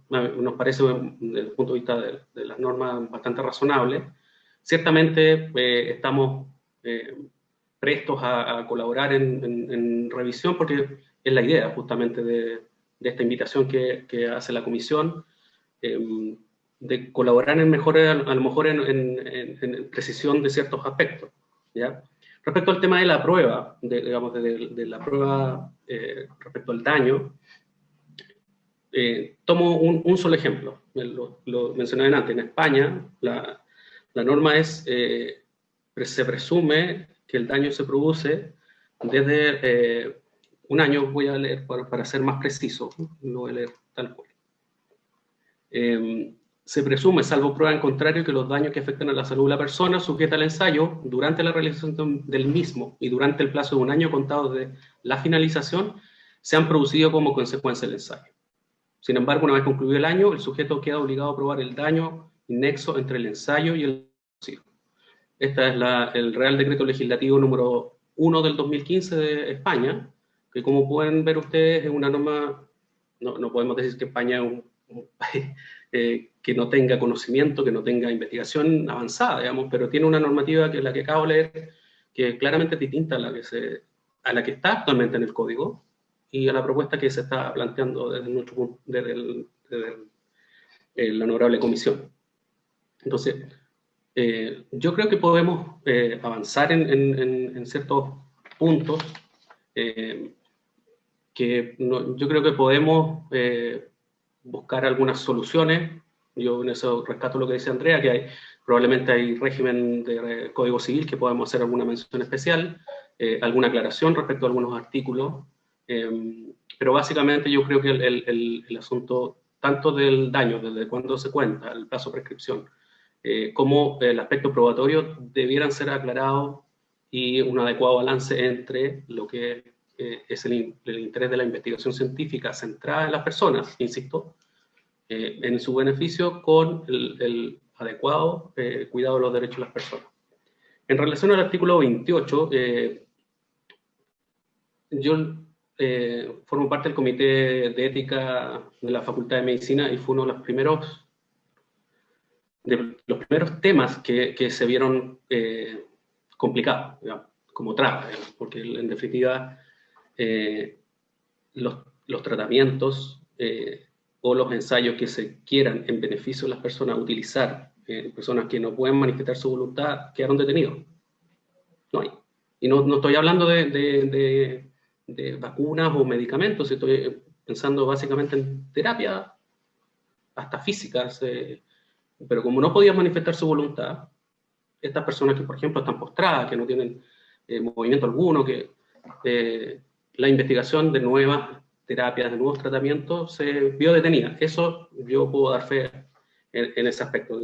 Speaker 14: nos parece, desde el punto de vista de las normas, bastante razonable. Ciertamente estamos prestos a colaborar en revisión, porque es la idea justamente de esta invitación que hace la comisión, de colaborar en mejorar, a lo mejor en precisión de ciertos aspectos, ¿ya? Respecto al tema de la prueba, digamos, de la prueba respecto al daño, tomo un solo ejemplo, lo mencioné antes. En España la norma es, se presume que el daño se produce desde un año. Voy a leer para ser más preciso, lo voy a leer tal cual. Se presume, salvo prueba en contrario, que los daños que afectan a la salud de la persona sujeta al ensayo durante la realización del mismo y durante el plazo de un año contado de la finalización se han producido como consecuencia del ensayo. Sin embargo, una vez concluido el año, el sujeto queda obligado a probar el daño nexo entre el ensayo y el producido. Este es el Real Decreto Legislativo número 1 del 2015 de España, que como pueden ver ustedes es una norma, no podemos decir que España es un país que no tenga conocimiento, que no tenga investigación avanzada, digamos, pero tiene una normativa que es la que acabo de leer, que es claramente distinta a la que está actualmente en el código y a la propuesta que se está planteando desde la honorable comisión. Entonces, yo creo que podemos avanzar en ciertos puntos yo creo que podemos buscar algunas soluciones. Yo en eso rescato lo que dice Andrea, que probablemente hay régimen de Código Civil que podemos hacer alguna mención especial, alguna aclaración respecto a algunos artículos, pero básicamente yo creo que el asunto tanto del daño, desde cuándo se cuenta, el plazo de prescripción, como el aspecto probatorio debieran ser aclarados y un adecuado balance entre lo que es el interés de la investigación científica centrada en las personas, insisto, en su beneficio, con el adecuado cuidado de los derechos de las personas. En relación al artículo 28, yo formo parte del Comité de Ética de la Facultad de Medicina y fue uno de los primeros temas que se vieron complicados, digamos, como trabas, porque en definitiva los tratamientos o los ensayos que se quieran en beneficio de las personas utilizar, personas que no pueden manifestar su voluntad, quedaron detenidos. No hay. Y no estoy hablando de vacunas o medicamentos, estoy pensando básicamente en terapia, hasta físicas, pero como no podían manifestar su voluntad, estas personas que, por ejemplo, están postradas, que no tienen movimiento alguno, que la investigación de nuevas terapias, de nuevos tratamientos, se vio detenida. Eso yo puedo dar fe en ese aspecto.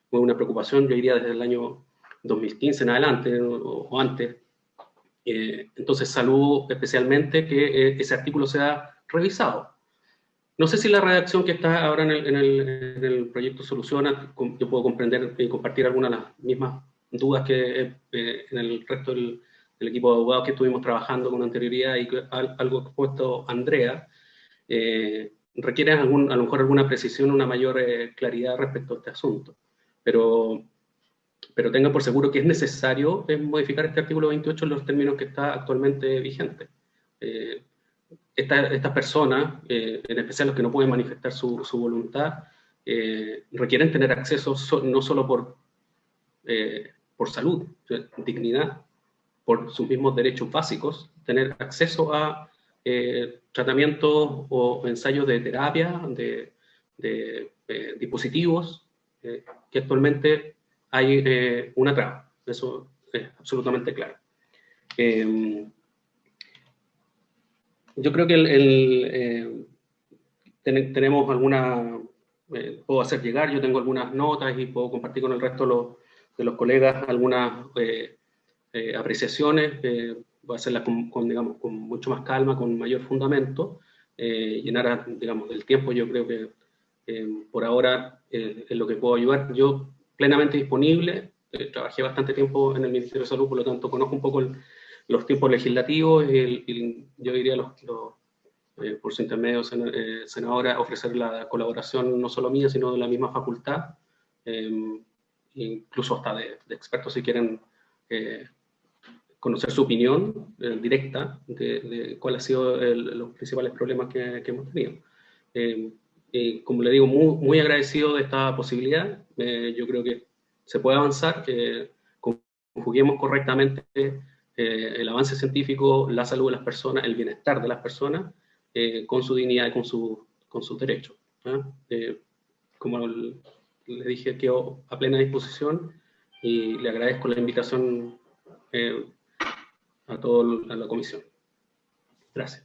Speaker 14: Fue una preocupación, yo diría, desde el año 2015 en adelante, o antes. Entonces, salud especialmente que ese artículo sea revisado. No sé si la redacción que está ahora en el proyecto soluciona, yo puedo comprender y compartir algunas de las mismas dudas que en el resto del equipo de abogados que estuvimos trabajando con anterioridad y algo que ha expuesto Andrea, requieren a lo mejor alguna precisión, una mayor claridad respecto a este asunto. Pero tengan por seguro que es necesario modificar este artículo 28 en los términos que está actualmente vigente. Estas personas, en especial los que no pueden manifestar su voluntad, requieren tener acceso no solo por salud, dignidad, por sus mismos derechos básicos, tener acceso a tratamientos o ensayos de terapia, de dispositivos, que actualmente hay una traba. Eso es absolutamente claro. Yo creo que tenemos alguna puedo hacer llegar. Yo tengo algunas notas y puedo compartir con el resto de los colegas algunas apreciaciones. Voy a hacerlas digamos, con mucho más calma, con mayor fundamento. Llenar, digamos, del tiempo, yo creo que por ahora es lo que puedo ayudar. Yo plenamente disponible, trabajé bastante tiempo en el Ministerio de Salud, por lo tanto conozco un poco los tiempos legislativos y yo diría por su intermedio, senadora, ofrecer la colaboración no solo mía, sino de la misma facultad, incluso hasta de expertos si quieren conocer su opinión directa de cuáles han sido los principales problemas que hemos tenido. Como le digo, muy agradecido de esta posibilidad. Yo creo que se puede avanzar, que conjuguemos correctamente el avance científico, la salud de las personas, el bienestar de las personas, con su dignidad y con sus derechos. Como le dije, quedo a plena disposición y le agradezco la invitación a la comisión. Gracias.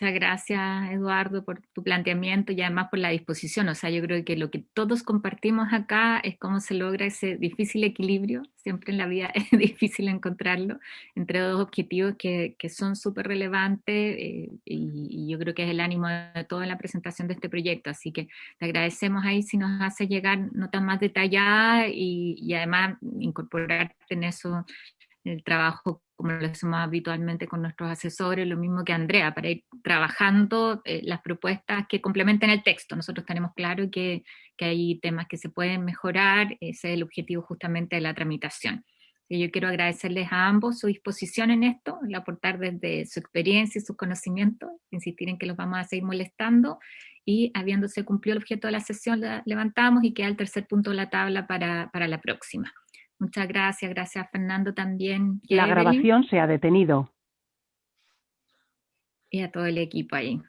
Speaker 11: Muchas gracias, Eduardo, por tu planteamiento y además por la disposición. O sea, yo creo que lo que todos compartimos acá es cómo se logra ese difícil equilibrio. Siempre en la vida es difícil encontrarlo entre dos objetivos que son súper relevantes y yo creo que es el ánimo de toda la presentación de este proyecto. Así que te agradecemos ahí si nos hace llegar notas más detalladas y además incorporarte en eso, el trabajo como lo hacemos habitualmente con nuestros asesores, lo mismo que Andrea, para ir trabajando las propuestas que complementen el texto. Nosotros tenemos claro que hay temas que se pueden mejorar, ese es el objetivo justamente de la tramitación. Y yo quiero agradecerles a ambos su disposición en esto, el aportar desde su experiencia y su conocimiento, insistir en que los vamos a seguir molestando, y habiéndose cumplido el objeto de la sesión, la levantamos y queda el tercer punto de la tabla para la próxima. Muchas gracias, gracias Fernando también.
Speaker 1: La grabación se ha detenido.
Speaker 11: Y a todo el equipo ahí.